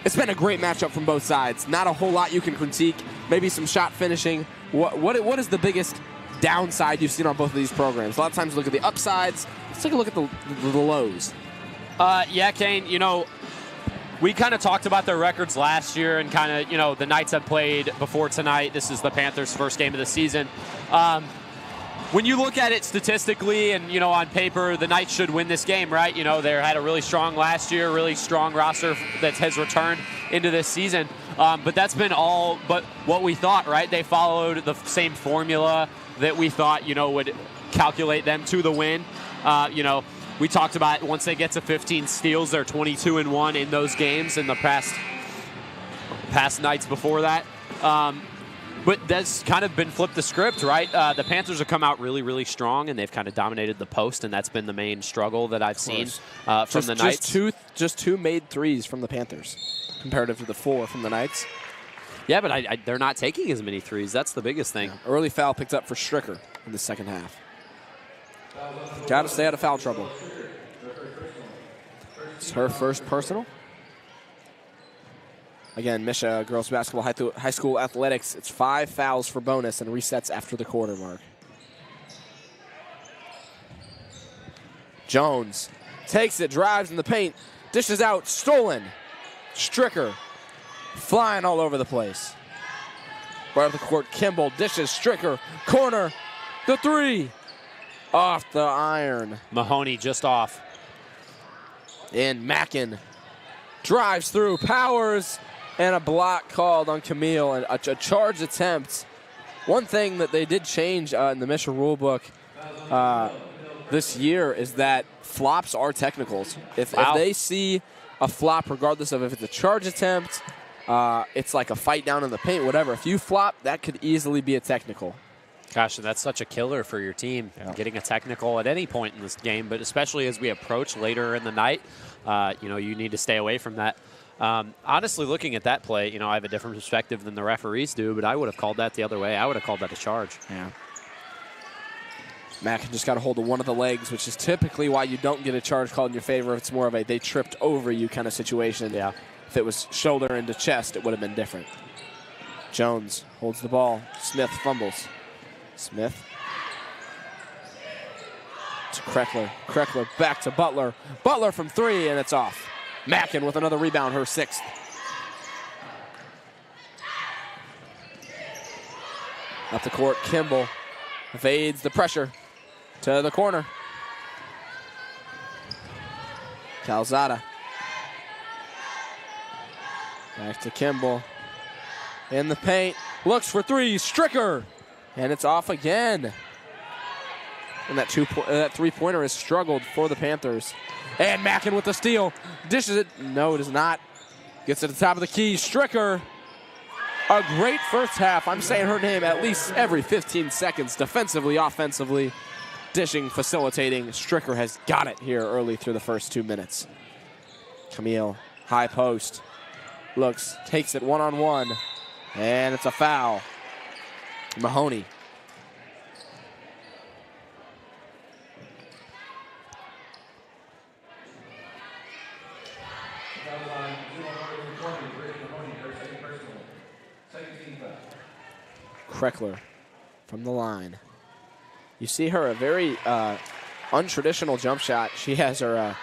It's been a great matchup from both sides. Not a whole lot you can critique. Maybe some shot finishing. What is the biggest downside you've seen on both of these programs? A lot of times look at the upsides. Let's take a look at the lows.
Yeah, Kane, we kind of talked about their records last year and kind of, the Knights have played before tonight. This is the Panthers' first game of the season. When you look at it statistically and, on paper, the Knights should win this game, right? They had a really strong last year, really strong roster that has returned into this season. But that's been all but what we thought, right? They followed the same formula that we thought, would calculate them to the win. We talked about once they get to 15 steals, they're 22-1 in those games in the past nights before that. But that's kind of been flipped the script, right? The Panthers have come out really, really strong, and they've kind of dominated the post, and that's been the main struggle that I've seen from the Knights.
Just two made threes from the Panthers, comparative to the 4 from the Knights.
Yeah, but they're not taking as many threes. That's the biggest thing.
Yeah. Early foul picked up for Stricker in the second half. Got to stay out of foul trouble. It's her first personal. Again, Misha girls basketball, high school athletics. It's 5 fouls for bonus and resets after the quarter mark. Jones takes it, drives in the paint, dishes out, stolen. Stricker flying all over the place. Right up the court, Kimball dishes, Stricker, corner, the three, off the iron.
Mahoney just off.
And Mackin drives through, powers, and a block called on Camille, and a charge attempt. One thing that they did change in the Mission rulebook this year is that flops are technicals. If they see a flop, regardless of if it's a charge attempt, it's like a fight down in the paint, whatever. If you flop, that could easily be a technical.
Gosh, and that's such a killer for your team, getting a technical at any point in this game, but especially as we approach later in the night, you need to stay away from that. Honestly, looking at that play, I have a different perspective than the referees do, but I would have called that the other way. I would have called that a charge.
Yeah. Mackin just got a hold of one of the legs, which is typically why you don't get a charge called in your favor. It's more of a they tripped over you kind of situation.
Yeah.
If it was shoulder into chest, it would have been different. Jones holds the ball. Smith fumbles. Smith to Kreckler. Kreckler back to Butler. Butler from three, and it's off. Mackin with another rebound, her sixth. Up the court, Kimball evades the pressure to the corner. Calzada. Back to Kimball. In the paint. Looks for three. Stricker. And it's off again. And that three-pointer has struggled for the Panthers. And Mackin with the steal. Dishes it. No, it is not. Gets to the top of the key. Stricker. A great first half. I'm saying her name at least every 15 seconds. Defensively, offensively. Dishing, facilitating. Stricker has got it here early through the first 2 minutes. Camille, high post. Looks, takes it one-on-one. And it's a foul. Mahoney. Kreckler from the line. You see her a very untraditional jump shot. She has her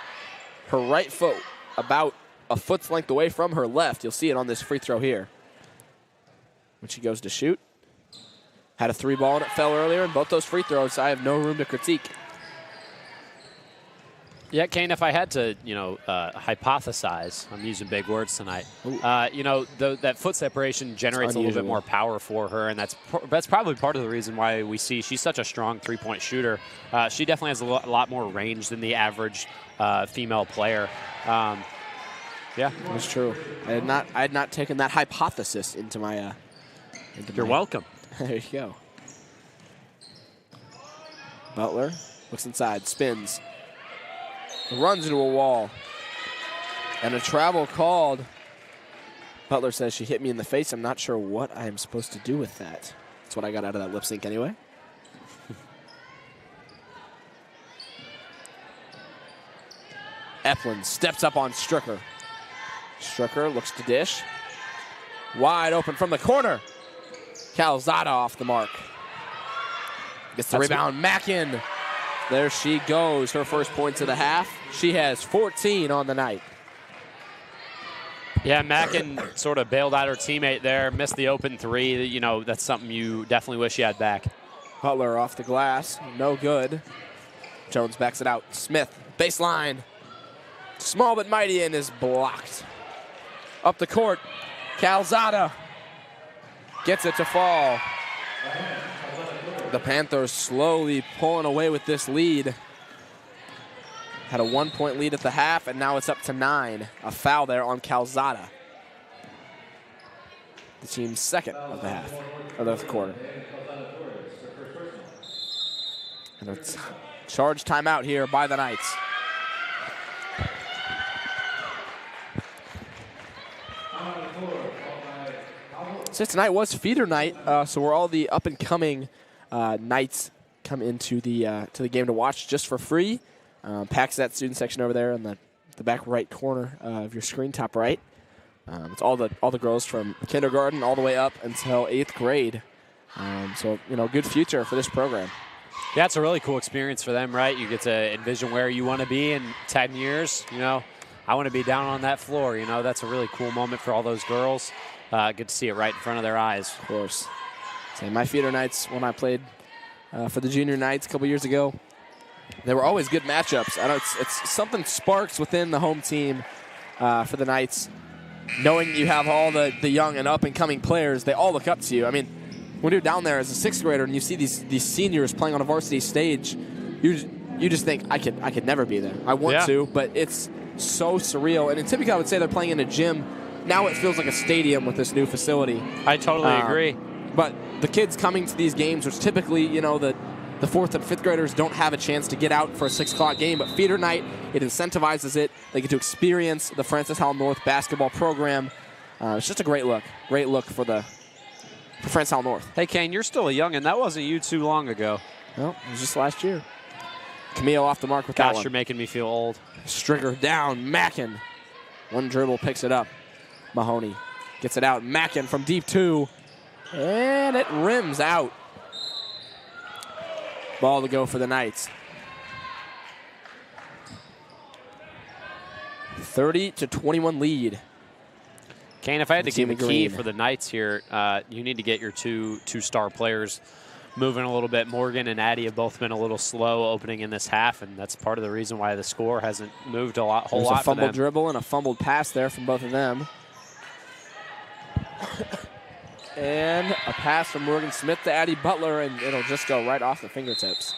right foot about a foot's length away from her left. You'll see it on this free throw here. When she goes to shoot. Had a three ball and it fell earlier, and both those free throws, I have no room to critique.
Yeah, Kane, if I had to, hypothesize, I'm using big words tonight, that foot separation generates a little bit more power for her, and that's probably part of the reason why we see she's such a strong three-point shooter. She definitely has a lot more range than the average female player. Yeah.
That's true. I had not taken that hypothesis into my...
You're welcome.
There you go. Butler looks inside, spins. Runs into a wall. And a travel called. Butler says she hit me in the face. I'm not sure what I am supposed to do with that. That's what I got out of that lip sync anyway. Eplin steps up on Stricker. Stricker looks to dish. Wide open from the corner. Calzada off the mark. Gets the rebound. Mackin. There she goes. Her first points of the half. She has 14 on the night.
Yeah, Mackin sort of bailed out her teammate there. Missed the open three. That's something you definitely wish you had back.
Butler off the glass. No good. Jones backs it out. Smith, baseline. Small but mighty and is blocked. Up the court. Calzada gets it to fall. The Panthers slowly pulling away with this lead. Had a 1-point lead at the half, and now it's up to 9. A foul there on Calzada. The team's second of the half, or the quarter. And it's charge timeout here by the Knights. So tonight was feeder night, so where all the up-and-coming Knights come into the game to watch just for free. Packs that student section over there in the back right corner of your screen, top right. It's all the girls from kindergarten all the way up until 8th grade. So good future for this program.
Yeah, it's a really cool experience for them, right? You get to envision where you want to be in 10 years. You know, I want to be down on that floor. You know, that's a really cool moment for all those girls. Good to see it right in front of their eyes.
Of course. So my feeder nights, when I played for the junior nights a couple years ago, they were always good matchups. I know it's something sparks within the home team for the Knights. Knowing you have all the young and up-and-coming players, they all look up to you. I mean, when you're down there as a sixth grader and you see these seniors playing on a varsity stage, you just think, I could never be there. I want to, but it's so surreal. And in Tippecanoe, I would say they're playing in a gym. Now it feels like a stadium with this new facility.
I totally agree.
But the kids coming to these games, which typically, you know, the 4th and 5th graders don't have a chance to get out for a 6 o'clock game, but feeder night, it incentivizes it. They get to experience the Francis Howell North basketball program. It's just a great look for Francis Howell North.
Hey, Kane, you're still a youngin'. That wasn't you too long ago.
No, it was just last year. Camille off the mark with that one.
Gosh, you're making me feel old.
Stricker down, Mackin. One dribble picks it up. Mahoney gets it out. Mackin from deep 2. And it rims out. Ball to go for the Knights. 30-21 lead.
Kane, if I had to give a key
green
for the Knights here, you need to get your two-star players moving a little bit. Morgan and Addie have both been a little slow opening in this half, and that's part of the reason why the score hasn't moved a whole lot for them.
There's a fumbled dribble and a fumbled pass there from both of them. And a pass from Morgan Smith to Addie Butler, and it'll just go right off the fingertips.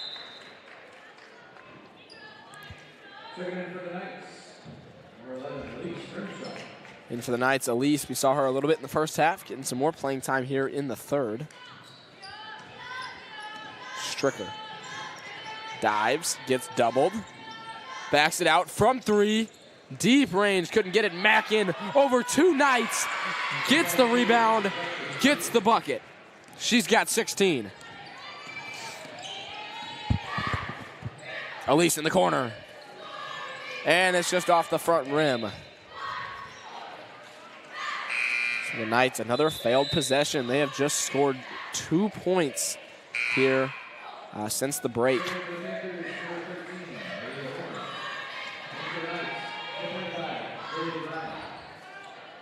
In for the Knights, Elise. We saw her a little bit in the first half, getting some more playing time here in the third. Stricker dives, gets doubled, backs it out from 3. Deep range, couldn't get it. Mackin over 2 Knights, gets the rebound, gets the bucket. She's got 16. Elise in the corner. And it's just off the front rim. So the Knights, another failed possession. They have just scored 2 points here since the break.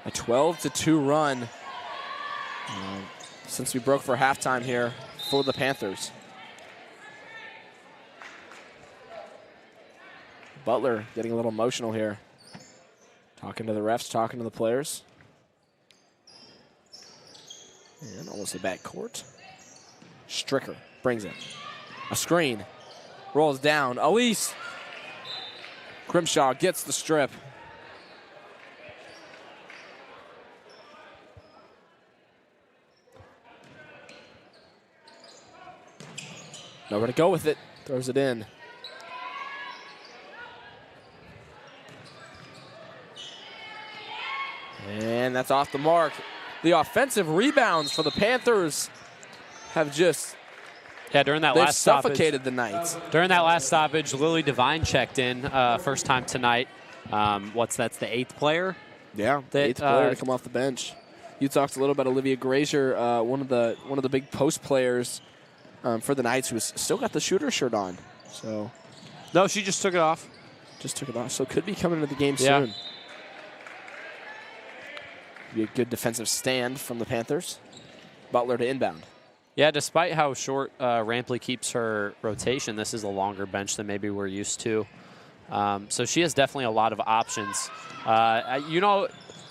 A 12-2 run since we broke for halftime here for the Panthers. Butler getting a little emotional here. Talking to the refs, talking to the players. And almost a backcourt. Stricker brings it. A screen. Rolls down. Elise. Grimshaw gets the strip. Nowhere to go with it. Throws it in. And that's off the mark. The offensive rebounds for the Panthers have just
during that last stoppage,
suffocated the Knights.
During that last stoppage, Lily Devine checked in first time tonight. That's the 8th player?
Yeah, the 8th player to come off the bench. You talked a little about Olivia Grazier, one of the big post players for the Knights, who's still got the shooter shirt on. So,
no, she just took it off.
Just took it off. So could be coming into the game soon. Be a good defensive stand from the Panthers. Butler to inbound.
Yeah, despite how short Rampley keeps her rotation, this is a longer bench than maybe we're used to. So she has definitely a lot of options.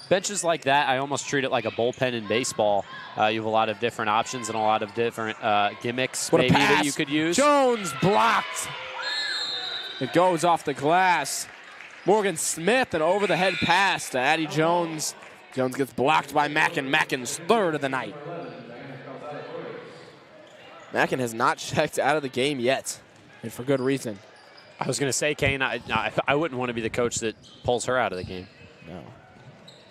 Benches like that, I almost treat it like a bullpen in baseball. You have a lot of different options and a lot of different gimmicks maybe that you could use.
Jones blocked. It goes off the glass. Morgan Smith, an over-the-head pass to Addie Jones. Jones gets blocked by Mackin. Mackin's 3rd of the night. Mackin has not checked out of the game yet, and for good reason.
I was going to say, Kane, I wouldn't want to be the coach that pulls her out of the game.
No.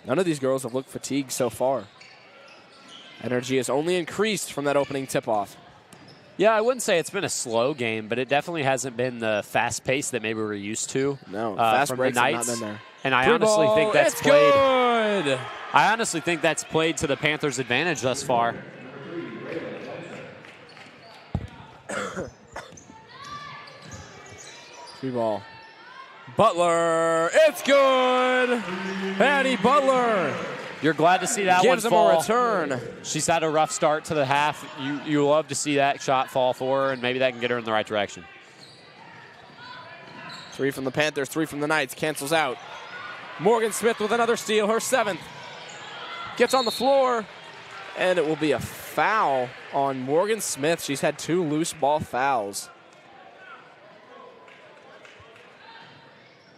None of these girls have looked fatigued so far. Energy has only increased from that opening tip-off.
Yeah, I wouldn't say it's been a slow game, but it definitely hasn't been the fast pace that maybe we're used to.
No, fast breaks have not been there.
And I honestly think that's played. Good. I honestly think that's played to the Panthers' advantage thus far.
Free ball. Butler, it's good! Annie Butler
You're glad to see that one
gives him
fall.
a return.
She's had a rough start to the half. You love to see that shot fall for her, and maybe that can get her in the right direction.
3 from the Panthers, 3 from the Knights. Cancels out. Morgan Smith with another steal, her 7th. Gets on the floor, and it will be a foul on Morgan Smith. She's had 2 loose ball fouls.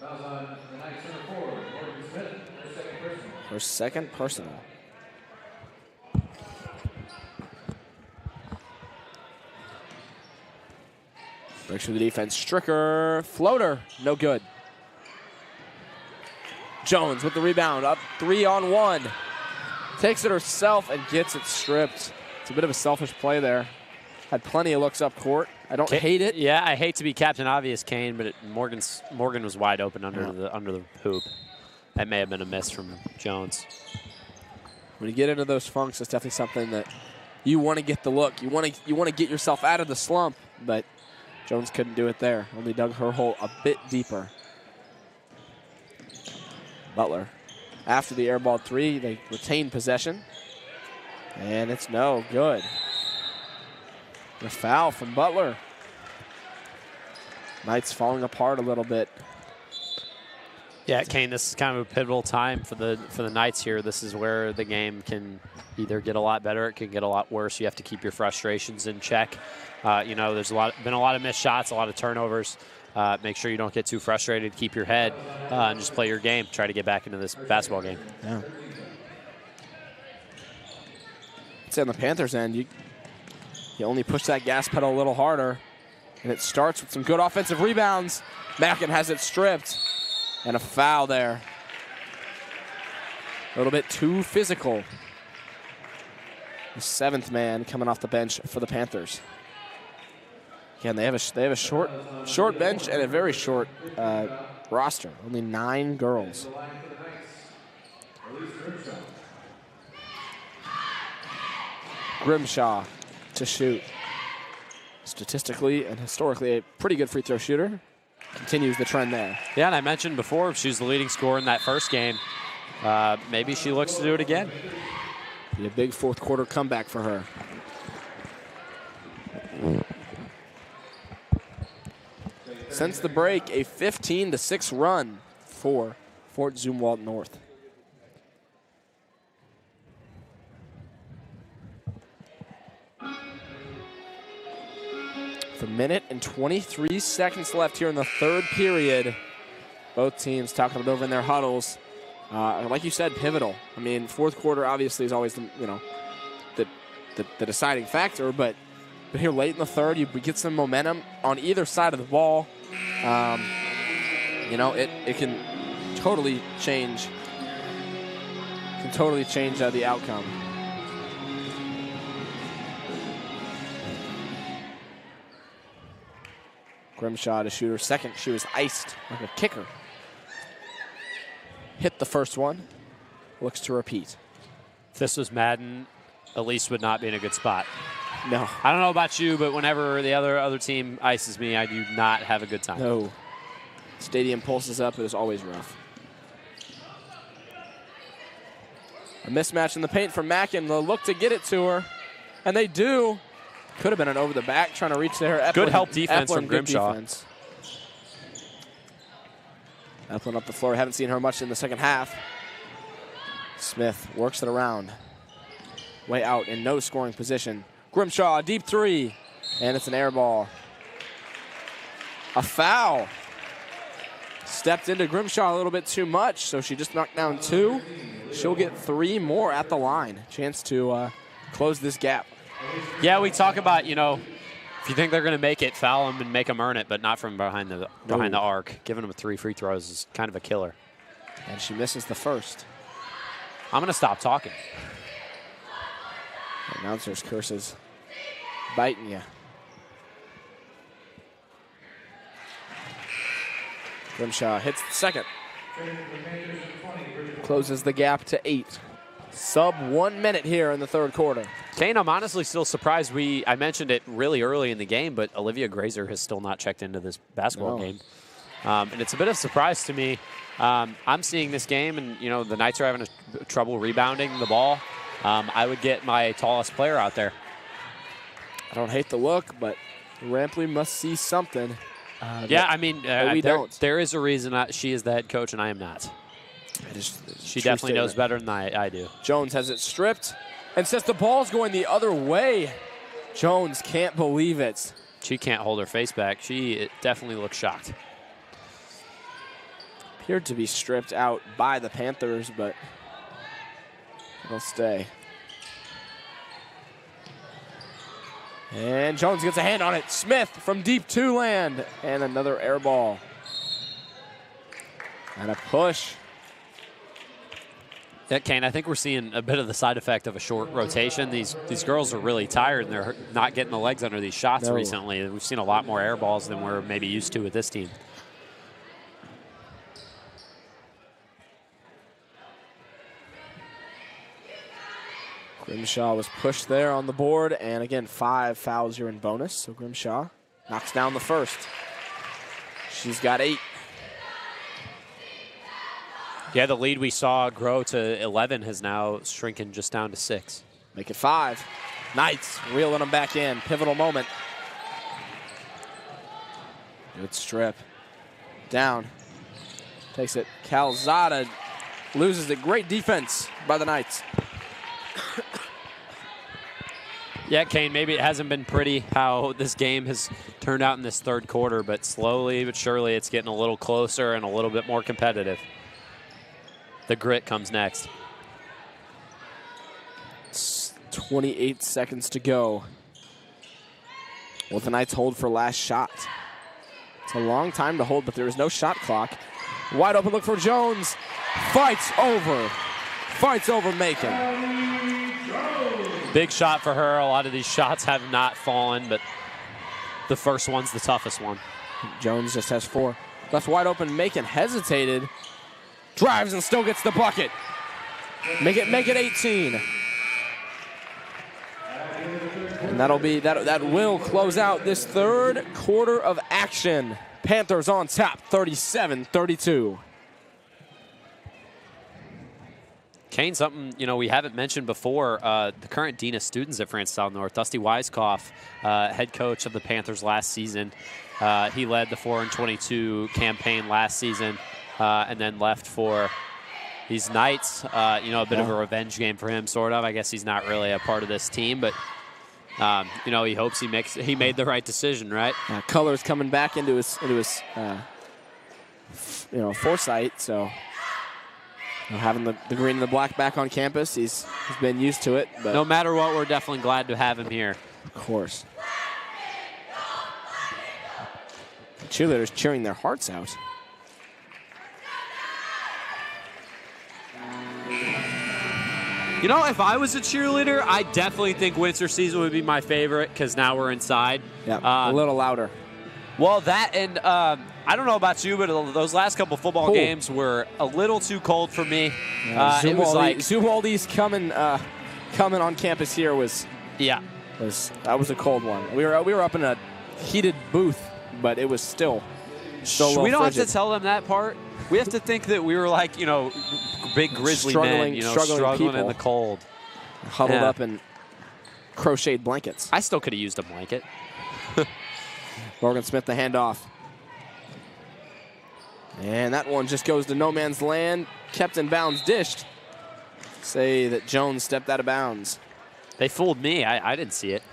Fouls on the Knights center forward, Morgan Smith,
Her second personal. Breaks through the defense. Stricker, floater, no good. Jones with the rebound, up 3-on-1. Takes it herself and gets it stripped. It's a bit of a selfish play there. Had plenty of looks up court. I don't hate it.
Yeah, I hate to be Captain Obvious, Kane, but Morgan was wide open under the hoop. That may have been a miss from Jones.
When you get into those funks, it's definitely something that you want to get the look. You want to get yourself out of the slump, but Jones couldn't do it there. Only dug her hole a bit deeper. Butler, after the airball 3, they retain possession. And it's no good. The foul from Butler. Knights falling apart a little bit.
Yeah, Kane, this is kind of a pivotal time for the Knights here. This is where the game can either get a lot better, it can get a lot worse. You have to keep your frustrations in check. There's been a lot of missed shots, a lot of turnovers. Make sure you don't get too frustrated. Keep your head and just play your game. Try to get back into this basketball game.
Yeah. I'd say on the Panthers end, you only push that gas pedal a little harder, and it starts with some good offensive rebounds. Mackin has it stripped, and a foul there. A little bit too physical. The 7th man coming off the bench for the Panthers. Again, they have a short bench and a very short roster. Only 9 girls. Grimshaw to shoot. Statistically and historically a pretty good free throw shooter. Continues the trend there.
Yeah, and I mentioned before she was the leading scorer in that first game. Maybe she looks to do it again.
Be a big 4th quarter comeback for her. Since the break, a 15-6 run for Fort Zumwalt North. With a minute and 23 seconds left here in the 3rd period. Both teams talking it over in their huddles. Like you said, pivotal. I mean, 4th quarter obviously is always the deciding factor, but here late in the 3rd, we get some momentum on either side of the ball. It can totally change. The outcome. Grimshaw to shoot her second. She was iced like a kicker. Hit the first one. Looks to repeat.
If this was Madden, Elise would not be in a good spot.
No.
I don't know about you, but whenever the other team ices me, I do not have a good time.
No. Stadium pulses up. It is always rough. A mismatch in the paint from Mackin. They'll look to get it to her. And they do. Could have been an over the back trying to reach there.
Good help defense from Grimshaw.
Eplin up the floor. Haven't seen her much in the second half. Smith works it around. Way out in no scoring position. Grimshaw, deep 3. And it's an air ball. A foul. Stepped into Grimshaw a little bit too much, so she just knocked down 2. She'll get 3 more at the line. Chance to close this gap.
Yeah, we talk about, if you think they're going to make it, foul them and make them earn it, but not from behind the arc. Giving them 3 free throws is kind of a killer.
And she misses the first.
I'm going to stop talking.
Announcer's curses. Biting you. Grimshaw hits the second. Closes the gap to 8. Sub 1 minute here in the 3rd quarter.
Kane, I'm honestly still surprised. I mentioned it really early in the game, but Olivia Grazer has still not checked into this basketball game. And it's a bit of a surprise to me. I'm seeing this game, and, you know, the Knights are having trouble rebounding the ball. I would get my tallest player out there.
I don't hate the look, but Rampley must see something.
Yeah, I mean, there is a reason she is the head coach and I am not. She definitely knows better than I do.
Jones has it stripped and says the ball's going the other way. Jones can't believe it.
She can't hold her face back. She definitely looks shocked.
Appeared to be stripped out by the Panthers, but it'll stay. And Jones gets a hand on it. Smith from deep two land. And another air ball. And a push.
Yeah, Kane, I think we're seeing a bit of the side effect of a short rotation. These girls are really tired, and they're not getting the legs under these shots recently. We've seen a lot more air balls than we're maybe used to with this team.
Grimshaw was pushed there on the board, and again, 5 fouls here in bonus. So Grimshaw knocks down the first. She's got 8.
Yeah, the lead we saw grow to 11 has now shrunken just down to 6.
Make it 5. Knights reeling them back in. Pivotal moment. Good strip. Down. Takes it. Calzada loses it. Great defense by the Knights.
Yeah, Kane, maybe it hasn't been pretty how this game has turned out in this third quarter, but slowly but surely it's getting a little closer and a little bit more competitive. The grit comes next.
It's 28 seconds to go. Will the Knights hold for last shot? It's a long time to hold, but there is no shot clock. Wide open look for Jones. Fights over. Fights over Macon.
Big shot for her. A lot of these shots have not fallen, but the first one's the toughest one.
Jones just has 4. Left wide open. Macon hesitated. Drives and still gets the bucket. Make it 18. And that will close out this third quarter of action. Panthers on top, 37-32.
Kane, something we haven't mentioned before, the current Dean of Students at France South North, Dusty Weiskopf, head coach of the Panthers last season. He led the 4-22 campaign last season and then left for these Knights. A bit of a revenge game for him, sort of. I guess he's not really a part of this team, but he hopes he made the right decision, right?
Colors coming back into his foresight, so. Having the green and the black back on campus, he's been used to it. But
no matter what, we're definitely glad to have him here.
Of course. The cheerleaders cheering their hearts out.
If I was a cheerleader, I definitely think winter season would be my favorite because now we're inside.
Yeah, a little louder.
Well, that and I don't know about you, but those last couple football games were a little too cold for me. It was like
Zumwalt's coming on campus here was that was a cold one. We were up in a heated booth, but it was still
we don't have to tell them that part. We have to think that we were like big grizzly men, struggling in the cold,
huddled up in crocheted blankets.
I still could have used a blanket.
Morgan Smith the handoff. And that one just goes to no man's land. Kept in bounds, dished. Say that Jones stepped out of bounds.
They fooled me. I didn't see it.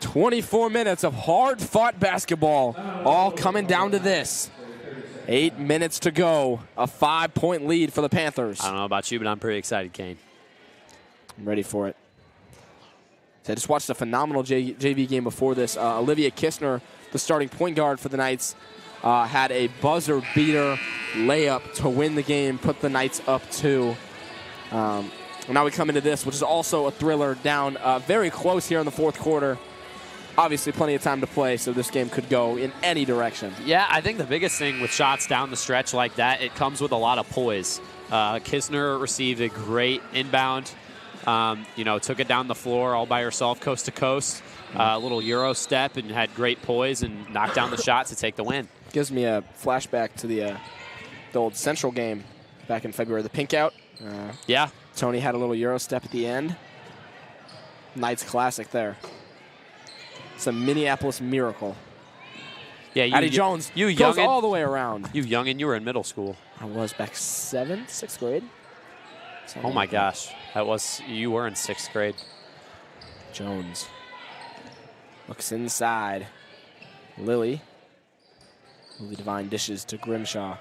24 minutes of hard-fought basketball, all coming down to this. 8 minutes to go. A 5-point lead for the Panthers.
I don't know about you, but I'm pretty excited, Kane.
I'm ready for it. So I just watched a phenomenal JV game before this. Olivia Kistner, the starting point guard for the Knights, had a buzzer beater layup to win the game, put the Knights up 2. Now we come into this, which is also a thriller, down very close here in the fourth quarter. Obviously plenty of time to play, so this game could go in any direction.
Yeah, I think the biggest thing with shots down the stretch like that, it comes with a lot of poise. Kistner received a great inbound. Took it down the floor all by herself, coast to coast. A little Euro step and had great poise and knocked down the shot to take the win.
Gives me a flashback to the old Central game back in February. The pink out.
Yeah.
Tony had a little Euro step at the end. Knights classic there. It's a Minneapolis miracle.
Yeah,
Eddie Jones goes all the way around.
You youngin', you were in middle school.
I was back 6th grade.
Oh my gosh, you were in 6th grade.
Jones looks inside. Lily Devine dishes to Grimshaw.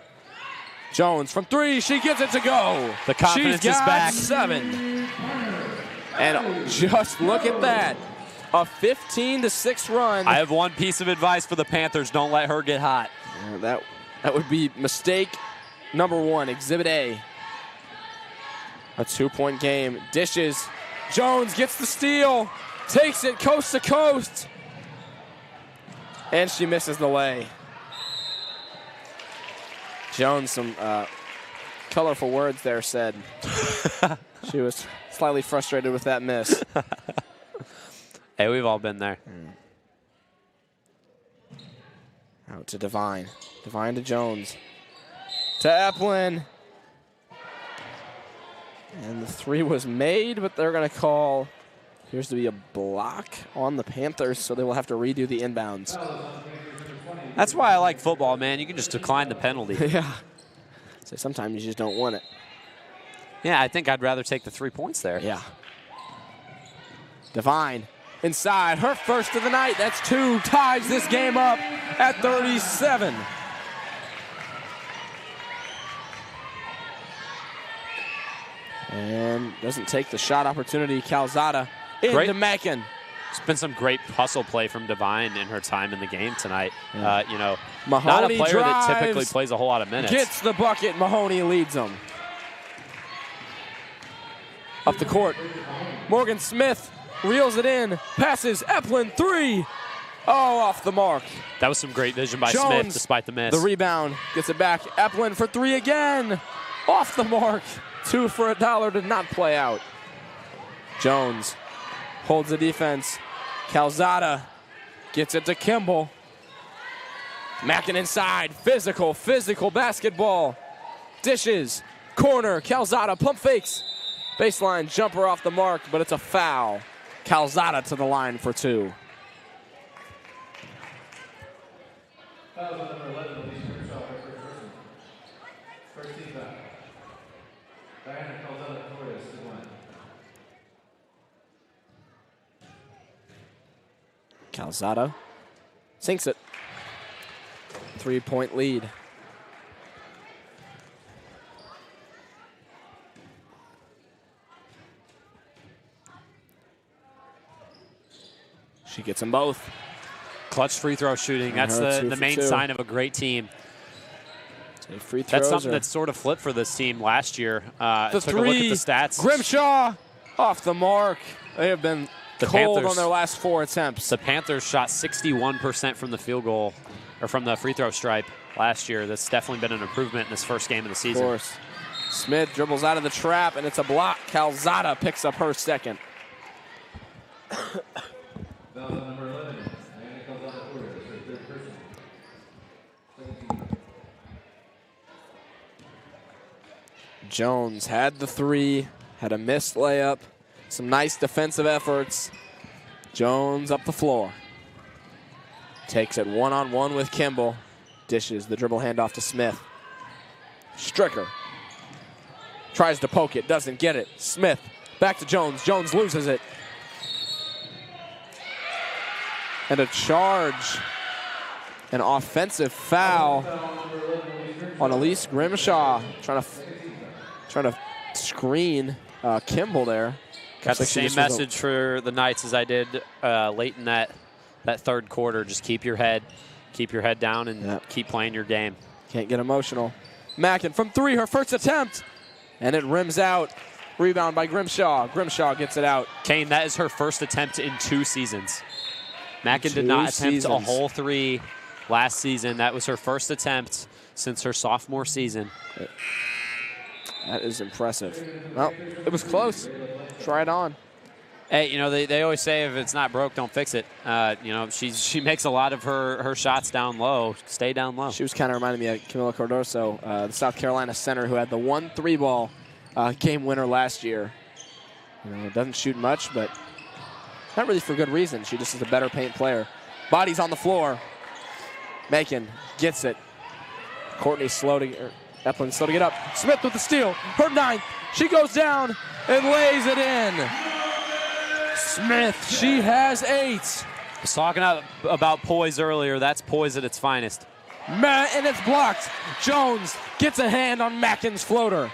Jones from 3, she gets it to go.
The confidence is back.
7. And just look at that. A 15-6 run.
I have one piece of advice for the Panthers. Don't let her get hot.
Yeah, that would be mistake number 1, Exhibit A. A 2-point game. Dishes. Jones gets the steal. Takes it coast to coast. And she misses the lay. Jones, some colorful words there said. She was slightly frustrated with that miss.
Hey, we've all been there.
Out to Devine. Devine to Jones. To Eplin. And the 3 was made, but they're going to call, appears to be a block on the Panthers, so they will have to redo the inbounds.
That's why I like football, man. You can just decline the penalty.
Yeah. So sometimes you just don't want it.
Yeah, I think I'd rather take the 3 points there.
Yeah. Devine inside, her first of the night. That's 2, ties this game up at 37. And doesn't take the shot opportunity. Calzada into Mackin.
It's been some great hustle play from Devine in her time in the game tonight.
Yeah.
Mahoney not a player drives, that typically plays a whole lot of minutes.
Gets the bucket. Mahoney leads them. Up the court. Morgan Smith reels it in. Passes. Eplin 3. Oh, off the mark.
That was some great vision by
Jones,
Smith despite the miss.
The rebound. Gets it back. Eplin for 3 again. Off the mark. 2 for $1 did not play out. Jones holds the defense. Calzada gets it to Kimball. Mackin inside. Physical basketball. Dishes. Corner. Calzada pump fakes. Baseline jumper off the mark, but it's a foul. Calzada to the line for 2.
Foul on number 11, Elise Grimshaw by first team foul. Narvaez-Torres to the line.
Calzada sinks it. 3-point lead. She gets them both.
Clutch free throw shooting. That's the main sign of a great team.
Free throws.
That's something that sort of flipped for this team last year.
The
took a look at the stats.
Grimshaw off the mark. They have been cold on their last 4 attempts.
The Panthers shot 61% from the field goal, or from the free throw stripe last year. That's definitely been an improvement in this first game of the season.
Of course. Smith dribbles out of the trap, and it's a block. Calzada picks up her second.
Foul on number 11, Narvaez-Torres, her third person. 17.
Jones had the 3, had a missed layup, some nice defensive efforts. Jones up the floor. Takes it one-on-one with Kimball. Dishes the dribble handoff to Smith. Stricker tries to poke it, doesn't get it. Smith back to Jones. Jones loses it. And a charge, an offensive foul on Elise Grimshaw. Trying to screen Kimball there.
Got the same message for the Knights as I did late in that third quarter. Just keep your head down and keep playing your game.
Can't get emotional. Mackin from 3, her first attempt, and it rims out. Rebound by Grimshaw. Grimshaw gets it out.
Kane, that is her first attempt in 2 seasons. Mackin did not attempt a whole 3 last season. That was her first attempt since her sophomore season.
That is impressive. Well, it was close. Try it on.
Hey, you know, they always say if it's not broke, don't fix it. You know, she makes a lot of her shots down low. Stay down low.
She was kind of reminding me of Camila Cardoso, the South Carolina center who had the 1 3-ball game winner last year. You know, doesn't shoot much, but not really for good reason. She just is a better paint player. Body's on the floor. Macon gets it. Courtney's slow to, Eplin's slow to get up. Smith with the steal. Her 9th. She goes down and lays it in. Smith, she has 8.
I was talking about poise earlier. That's poise at its finest.
And it's blocked. Jones gets a hand on Macon's floater.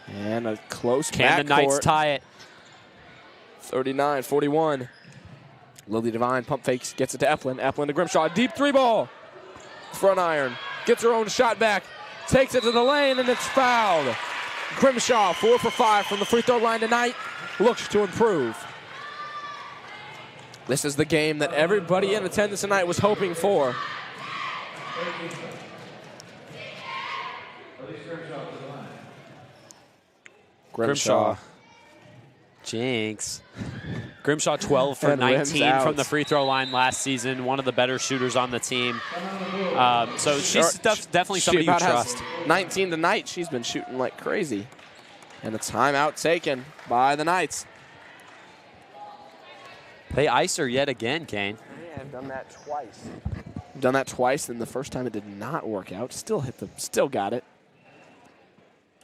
And a close
Can the Knights
backcourt.
tie it?
39-41. Lily Devine pump fakes, gets it to Eplin. Eplin to Grimshaw, deep 3-ball. Front iron, gets her own shot back, takes it to the lane, and it's fouled. Grimshaw, 4 for 5 from the free throw line tonight, looks to improve. This is the game that everybody in attendance tonight was hoping for. Grimshaw.
Jinx. Grimshaw 12 for
And rims
19
out.
from the free throw line last season. One of the better shooters on the team. So she's definitely somebody you
about has
trust.
19 tonight. She's been shooting like crazy. And a timeout taken by the Knights.
They ice her yet again, Kane.
Yeah, I've done that twice. Done that twice, and the first time it did not work out. Still got it.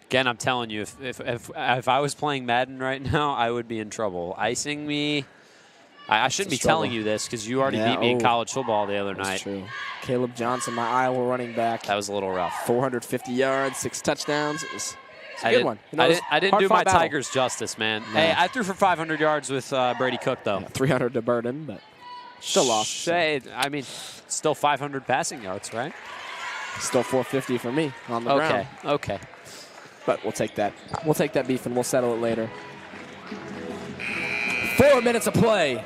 Again, I'm telling you, if I was playing Madden right now, I would be in trouble. Icing me, I shouldn't be telling you this because you already beat me in college football the other night.
That's true. Caleb Johnson, my Iowa running back.
That was a little rough.
450 yards, 6 touchdowns. It's a
I
good
didn't-
one. You know,
I didn't do my
hard-fought battle.
Tigers justice, man.
No.
Hey, I threw for 500 yards with Brady Cook, though.
Yeah, 300 to Burden, but still lost.
Hey, I mean, still 500 passing yards, right?
Still 450 for me on the ground.
Okay.
But we'll take that. We'll take that beef and we'll settle it later. 4 minutes of play.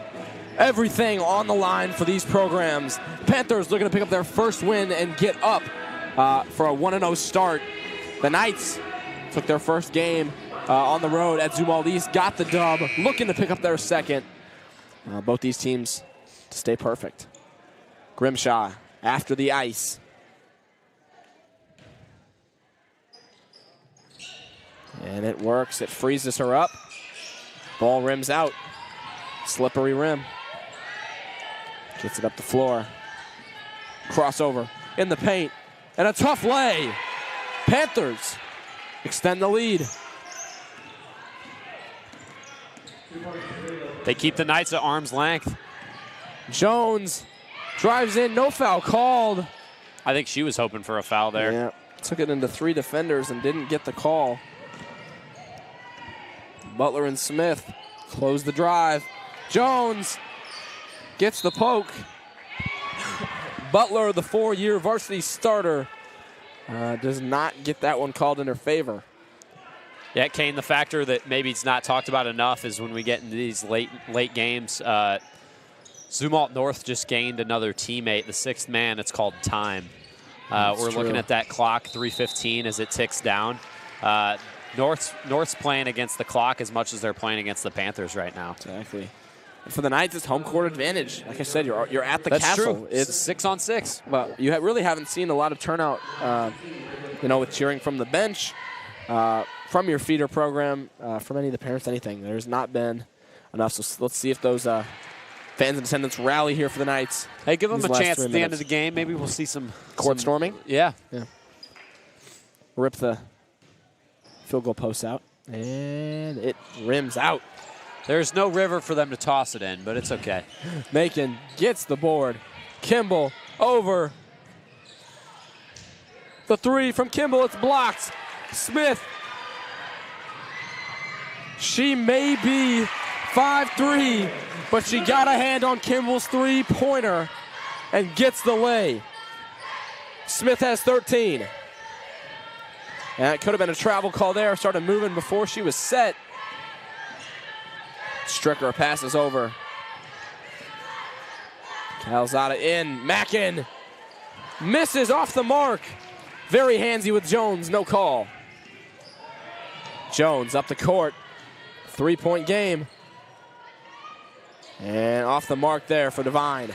Everything on the line for these programs. Panthers looking to pick up their first win and get up for a 1-0 start. The Knights took their first game on the road at Zumwalt East, got the dub, looking to pick up their second. Both these teams to stay perfect. Grimshaw after the ice. And it works. It freezes her up. Ball rims out. Slippery rim. Gets it up the floor. Crossover in the paint. And a tough lay. Panthers extend the lead.
They keep the Knights at arm's length.
Jones drives in. No foul called.
I think she was hoping for a foul there.
Yeah. Took it into 3 defenders and didn't get the call. Butler and Smith close the drive. Jones gets the poke. Butler, the 4-year varsity starter, does not get that one called in her favor.
Yeah, Kane, the factor that maybe it's not talked about enough is when we get into these late games, Zumwalt North just gained another teammate, the 6th man. It's called time. We're looking at that clock, 3:15, as it ticks down. North's playing against the clock as much as they're playing against the Panthers right now.
Exactly. And for the Knights, it's home court advantage. Like I said, you're at the
That's
castle.
true.
It's
6 on 6.
Well, you really haven't seen a lot of turnout, with cheering from the bench, from your feeder program, from any of the parents, anything. There's not been enough. So let's see if those fans in attendance rally here for the Knights.
Hey, give them
these
a
last
chance
3
at the end
minutes.
of the game. Maybe we'll see some
Court storming.
Yeah.
Rip the field goal post out. And it rims out.
There's no river for them to toss it in, but it's okay.
Macon gets the board. Kimball over. The 3 from Kimball, it's blocked. Smith. She may be 5'3", but she got a hand on Kimball's 3-pointer and gets the lay. Smith has 13. And it could have been a travel call there. Started moving before she was set. Stricker passes over. Calzada in. Mackin misses off the mark. Very handsy with Jones. No call. Jones up the court. 3-point game. And off the mark there for Devine.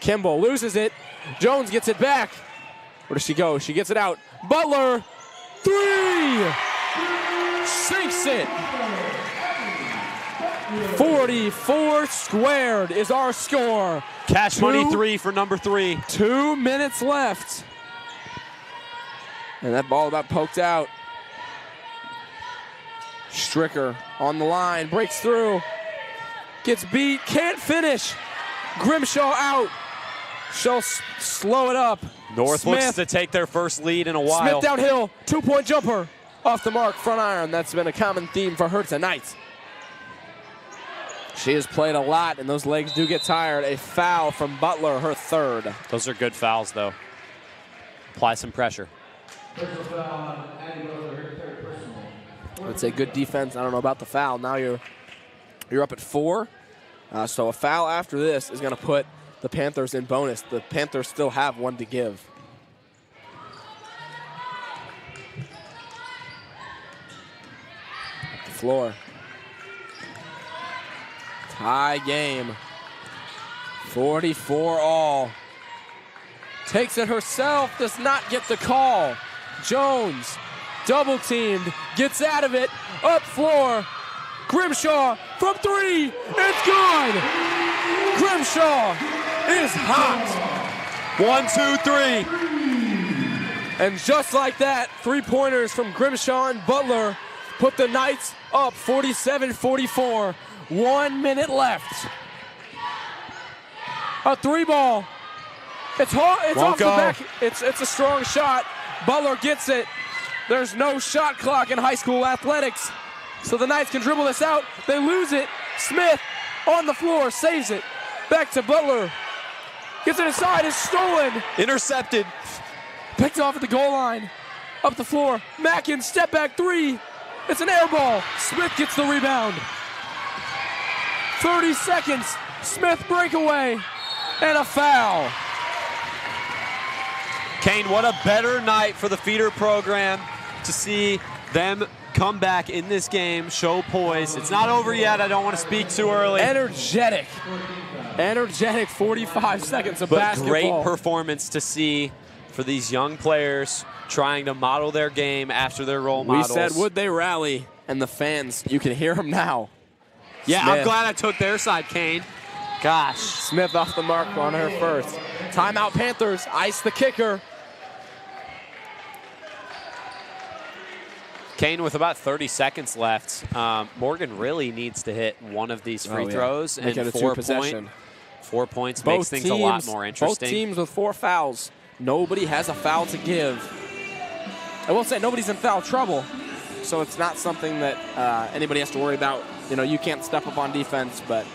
Kimball loses it. Jones gets it back. Where does she go? She gets it out. Butler, 3! Sinks it. 44 squared is our score.
Cash money 3 for number 3.
2 minutes left. And that ball about poked out. Stricker on the line, breaks through. Gets beat, can't finish. Grimshaw out. She'll slow it up.
North
Smith
looks to take their first lead in a while.
Smith downhill, 2-point jumper. Off the mark, front iron. That's been a common theme for her tonight. She has played a lot, and those legs do get tired. A foul from Butler, her third.
Those are good fouls, though. Apply some pressure.
I would say good defense. I don't know about the foul. Now you're up at 4. So a foul after this is going to put the Panthers in bonus. The Panthers still have 1 to give. Up the floor. Tie game. 44 all. Takes it herself, does not get the call. Jones, double teamed, gets out of it, up floor. Grimshaw from 3, it's good. Grimshaw is hot.
1, 2, 3.
And just like that, 3-pointers from Grimshaw and Butler put the Knights up 47-44. 1 minute left. A 3-ball. It's off the back. It's a strong shot. Butler gets it. There's no shot clock in high school athletics. So the Knights can dribble this out. They lose it. Smith on the floor, saves it. Back to Butler. Gets it inside, is stolen.
Intercepted.
Picked off at the goal line. Up the floor. Mackin, step back 3. It's an air ball. Smith gets the rebound. 30 seconds. Smith breakaway. And a foul.
Kane, what a better night for the feeder program to see them come back in this game, show poise. It's not over yet. I don't want to speak too early.
Energetic 45 seconds of basketball.
Great performance to see for these young players trying to model their game after their role models.
We said, would they rally? And the fans, you can hear them now.
Yeah,
Smith.
I'm glad I took their side, Kane. Gosh.
Smith off the mark on her first. Timeout Panthers, ice the kicker.
Kane with about 30 seconds left. Morgan really needs to hit one of these free throws.
Make
and
it a 2-possession.
4 points
Both
makes things
teams,
a lot more interesting.
Both teams with 4 fouls. Nobody has a foul to give. I will say nobody's in foul trouble, so it's not something that anybody has to worry about. You know, you can't step up on defense, but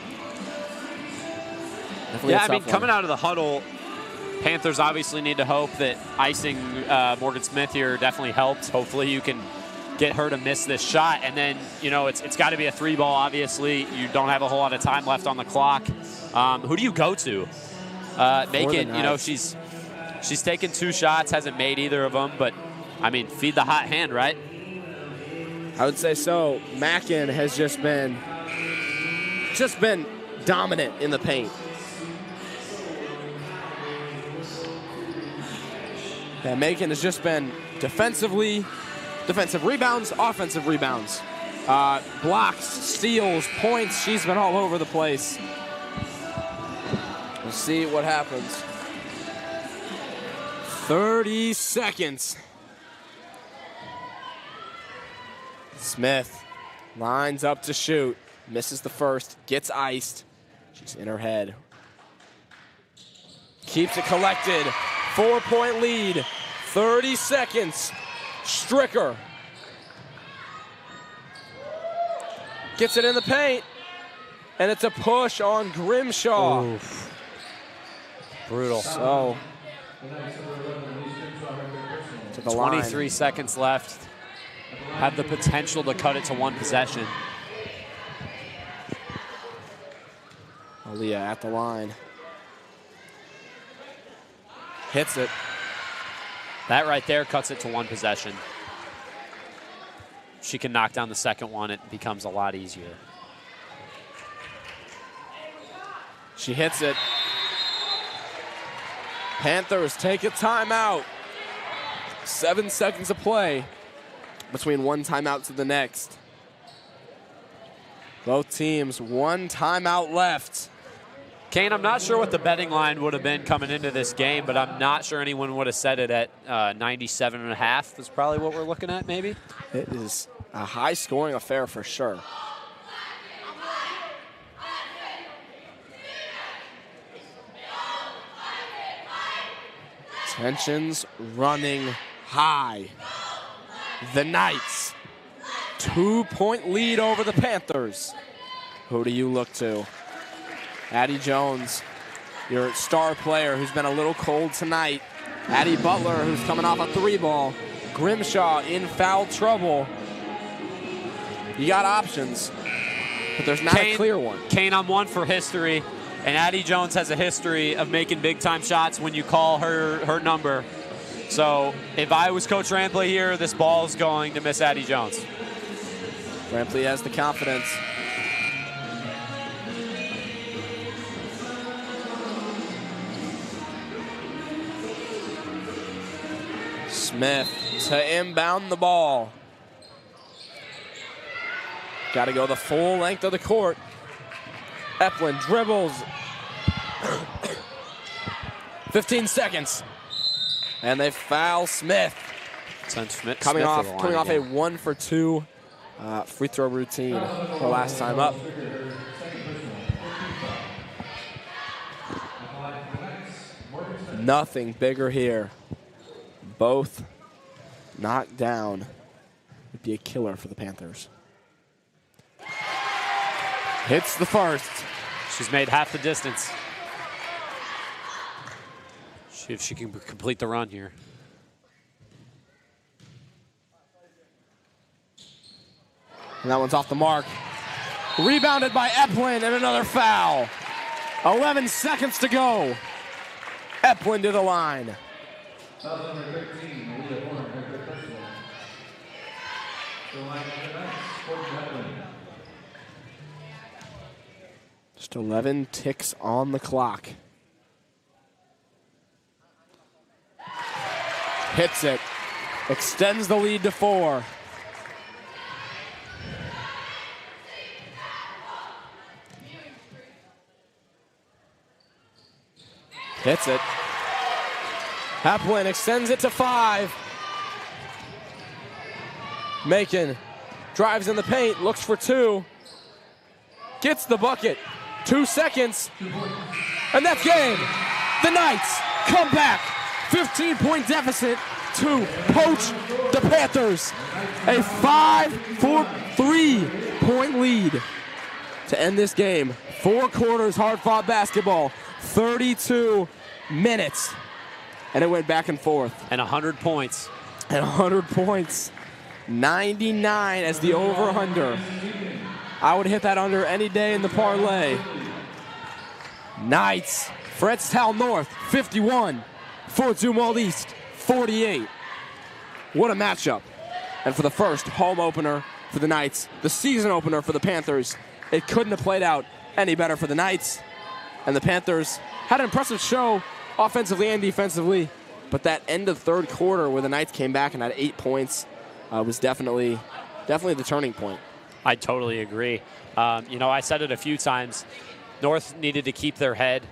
yeah, I mean, coming out of the huddle, Panthers obviously need to hope that icing Morgan Smith here definitely helped. Hopefully you can get her to miss this shot, and then, you know, it's got to be a 3-ball, obviously. You don't have a whole lot of time left on the clock. Who do you go to? Macon, you know, she's taken 2 shots, hasn't made either of them, but, I mean, feed the hot hand, right?
I would say so. Mackin has just been dominant in the paint. Yeah, Macon has just been defensive rebounds, offensive rebounds, blocks, steals, points. She's been all over the place. We'll see what happens. 30 seconds. Smith lines up to shoot, misses the first, gets iced. She's in her head. Keeps it collected. 4-point lead. 30 seconds. Stricker gets it in the paint, and it's a push on Grimshaw.
Oof. Brutal.
So, to the
23
line.
seconds left. Have the potential to cut it to 1 possession.
Aaliyah at the line. Hits it.
That right there cuts it to 1 possession. she can knock down the second one, it becomes a lot easier.
She hits it. Panthers take a timeout. 7 seconds of play between one timeout to the next. Both teams, one timeout left.
Kane, I'm not sure what the betting line would have been coming into this game, but I'm not sure anyone would have set it at 97.5 is probably what we're looking at, maybe.
It is a high-scoring affair for sure. Tensions running high. The Knights, 2-point lead over the Panthers. Who do you look to? Addie Jones, your star player who's been a little cold tonight. Addie Butler, who's coming off a 3-ball. Grimshaw in foul trouble. You got options, but there's not a clear one.
Kane, I'm one for history, and Addie Jones has a history of making big-time shots when you call her number. So if I was Coach Rampley here, this ball is going to miss Addie Jones.
Rampley has the confidence. Smith to inbound the ball. Got to go the full length of the court. Eplin dribbles. 15 seconds. And they foul Smith. Coming off a 1-for-2 free throw routine the last time up. Nothing bigger here. Both knocked down. Would be a killer for the Panthers. Hits the first.
She's made half the distance. See if she can complete the run here.
And that one's off the mark. Rebounded by Eplin and another foul. 11 seconds to go. Eplin to the line. Just 11 ticks on the clock. Hits it. Extends the lead to 4. Hits it. Eplin extends it to 5. Macon drives in the paint, looks for 2. Gets the bucket. 2 seconds. And that's game. The Knights come back. 15-point deficit to poach the Panthers. A 5-3-point lead to end this game. 4 quarters, hard-fought basketball. 32 minutes. And it went back and forth.
And 100 points.
And 100 points. 99 as the over-under. I would hit that under any day in the parlay. Knights. Fredstown North, 51. Fort Zumwalt East, 48. What a matchup. And for the first home opener for the Knights, the season opener for the Panthers, it couldn't have played out any better for the Knights. And the Panthers had an impressive show offensively and defensively. But that end of third quarter where the Knights came back and had 8 points was definitely the turning point.
I totally agree. I said it a few times. North needed to keep their head,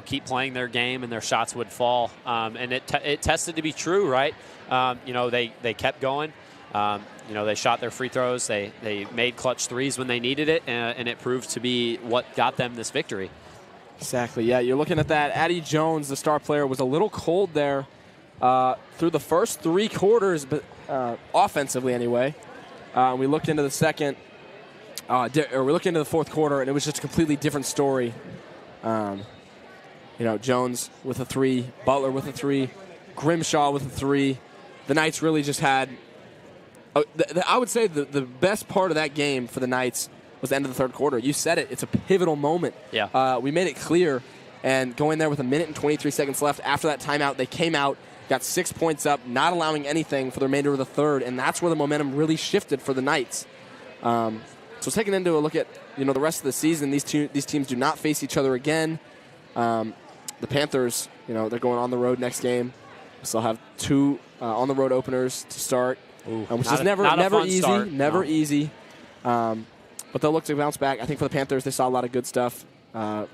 keep playing their game, and their shots would fall. And it tested to be true, right? They kept going. They shot their free throws. They made clutch threes when they needed it, and it proved to be what got them this victory.
Exactly, yeah. You're looking at that. Addie Jones, the star player, was a little cold there through the first 3 quarters, but offensively anyway. We looked into the second, we looked into the fourth quarter, and it was just a completely different story. Jones with a 3, Butler with a 3, Grimshaw with a 3. The Knights really just had, I would say the best part of that game for the Knights was the end of the third quarter. You said it. It's a pivotal moment.
Yeah.
We made it clear, and going there with 1 minute and 23 seconds left after that timeout, they came out got 6 points up, not allowing anything for the remainder of the third, and that's where the momentum really shifted for the Knights. So taking into a look at the rest of the season, these teams do not face each other again. The Panthers, they're going on the road next game. Still have 2 on the road openers to start, which is never easy. But they'll look to bounce back. I think for the Panthers, they saw a lot of good stuff. What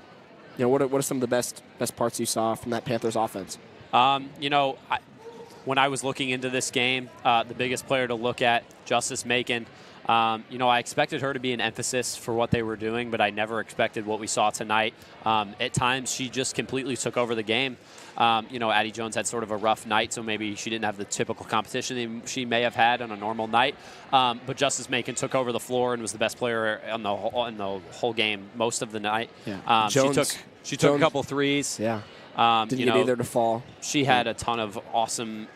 are some of the best parts you saw from that Panthers offense?
When I was looking into this game, the biggest player to look at, Justice Macon. I expected her to be an emphasis for what they were doing, but I never expected what we saw tonight. At times, she just completely took over the game. Addie Jones had sort of a rough night, so maybe she didn't have the typical competition she may have had on a normal night. But Justice Macon took over the floor and was the best player in the whole game most of the night.
Yeah.
She took a couple threes.
Yeah. Didn't get either to fall.
She had a ton of awesome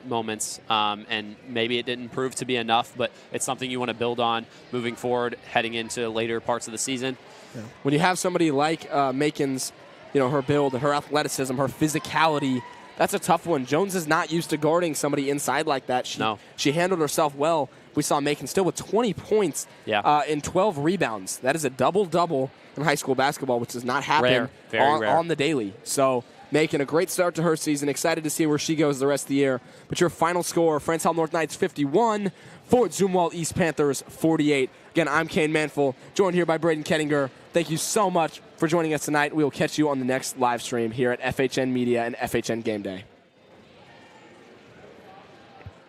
moments, and maybe it didn't prove to be enough, but it's something you want to build on moving forward, heading into later parts of the season.
Yeah. When you have somebody like Macon's, her build, her athleticism, her physicality, that's a tough one. Jones is not used to guarding somebody inside like that. She handled herself well. We saw Macon still with 20 points and 12 rebounds. That is a double-double in high school basketball, which does not happen on the daily. So making a great start to her season. Excited to see where she goes the rest of the year. But your final score, France Howell North Knights 51, Fort Zumwalt East Panthers 48. Again, I'm Kane Manfull, joined here by Braeden Kettinger. Thank you so much for joining us tonight. We will catch you on the next live stream here at FHN Media and FHN Game Day.